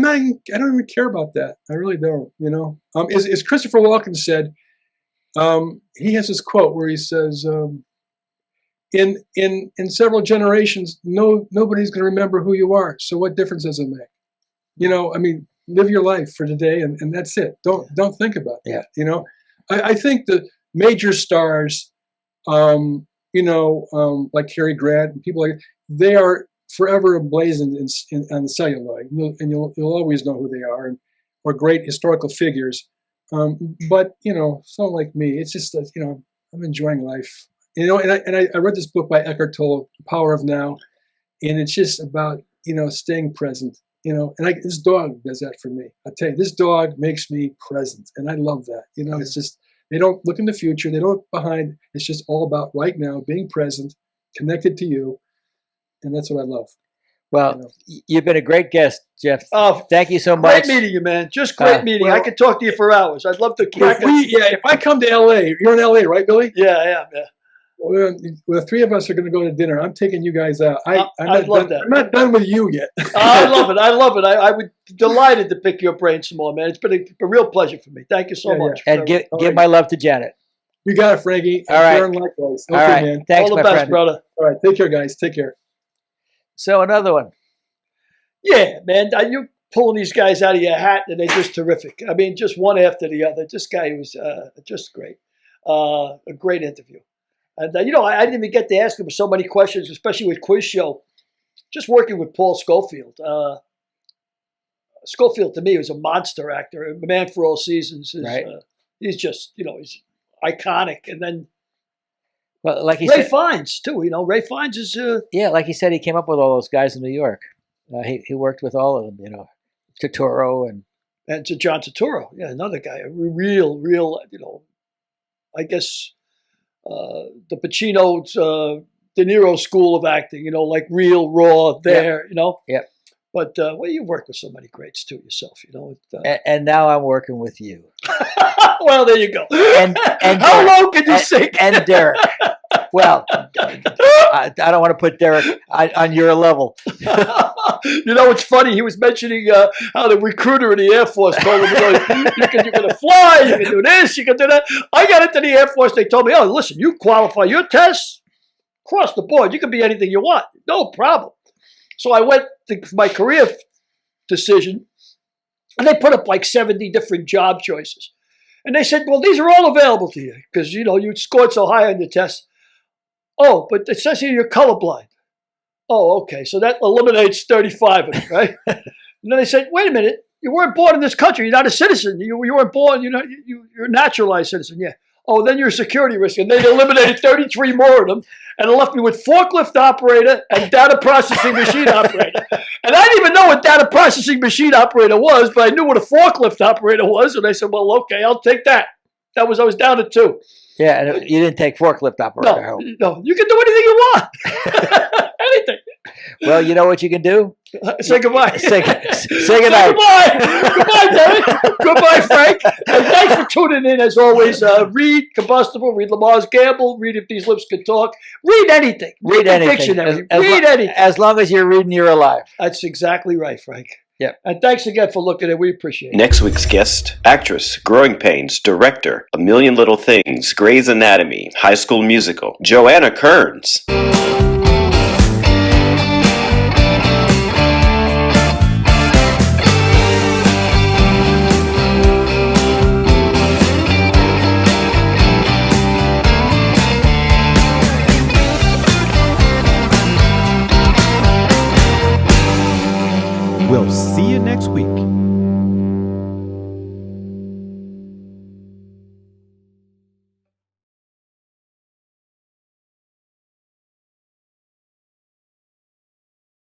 not. I don't even care about that. I really don't. As Christopher Walken said, he has this quote where he says, "In several generations, nobody's going to remember who you are. So what difference does it make? Live your life for today, and that's it. Don't think about that. I think the major stars, like Cary Grant and people like, they are forever emblazoned on the celluloid, and you'll always know who they are, or great historical figures. But someone like me, it's just that I'm enjoying life. And I read this book by Eckhart Tolle, The Power of Now, and it's just about staying present. This dog does that for me. I tell you, this dog makes me present, and I love that. It's just, they don't look in the future, they don't look behind. It's just all about right now, being present, connected to you, and that's what I love. Well, you've been a great guest, Jeff. Oh, thank you so much. Great meeting you, man. Just great meeting. I could talk to you for hours. I'd love to. If I come to LA, you're in LA, right, Billy? Yeah, I am. Yeah. Well, the three of us are going to go to dinner. I'm taking you guys out. I'd love that. I'm not done with you yet. I love it. I love it. I would be delighted to pick your brain some more, man. It's been a real pleasure for me. Thank you so much. And give my love to Janet. You got it, Frankie. All right. Likewise. All right. Man. Thanks, all the my best, friend. brother. All right. Take care, guys. Take care. So another one. Yeah, man. You're pulling these guys out of your hat, and they're just terrific. Just one after the other. This guy was just great. A great interview. And, I didn't even get to ask him so many questions, especially with Quiz Show. Just working with Paul Scofield. Scofield, to me, was a monster actor, a man for all seasons. Right. He's just, he's iconic. And then Well, like he Ray said, Fiennes, too. Ray Fiennes is... like he said, he came up with all those guys in New York. He worked with all of them, Turturro and to John Turturro, another guy, a real, I guess... the Pacino's De Niro school of acting, like real, raw, there, Yep. But you've worked with so many greats too yourself, and now I'm working with you. Well, there you go. And how low can you sink? And Derek. Well, I don't want to put Derek on your level. It's funny. He was mentioning how the recruiter in the Air Force told him, you're going to fly, you can do this, you can do that. I got into the Air Force. They told me, listen, you qualify your tests across the board. You can be anything you want. No problem. So I went to my career decision, and they put up like 70 different job choices. And they said, well, these are all available to you because, you scored so high on the test. Oh, but it says here you're colorblind. Oh, okay. So that eliminates 35 of them, right? And then they said, wait a minute. You weren't born in this country. You're not a citizen. You weren't born, you're a naturalized citizen. Yeah. Oh, then you're a security risk. And they eliminated 33 more of them and left me with forklift operator and data processing machine operator. And I didn't even know what data processing machine operator was, but I knew what a forklift operator was. And I said, well, okay, I'll take that. I was down to 2. Yeah, and you didn't take forklift operator. No, you can do anything you want. Anything. Well, you know what you can do? Say goodbye. Say goodnight. Goodbye. Goodbye, Derek. Goodbye, Frank. And thanks for tuning in, as always. Read Combustible, read Lamar's Gamble, read If These Lips Could Talk. Read anything. Read anything. Dictionary. Read anything. As long as you're reading, you're alive. That's exactly right, Frank. Yep. And thanks again for looking at it. We appreciate it. Next week's guest, actress, Growing Pains, director, A Million Little Things, Grey's Anatomy, High School Musical, Joanna Kearns. We'll see you next week.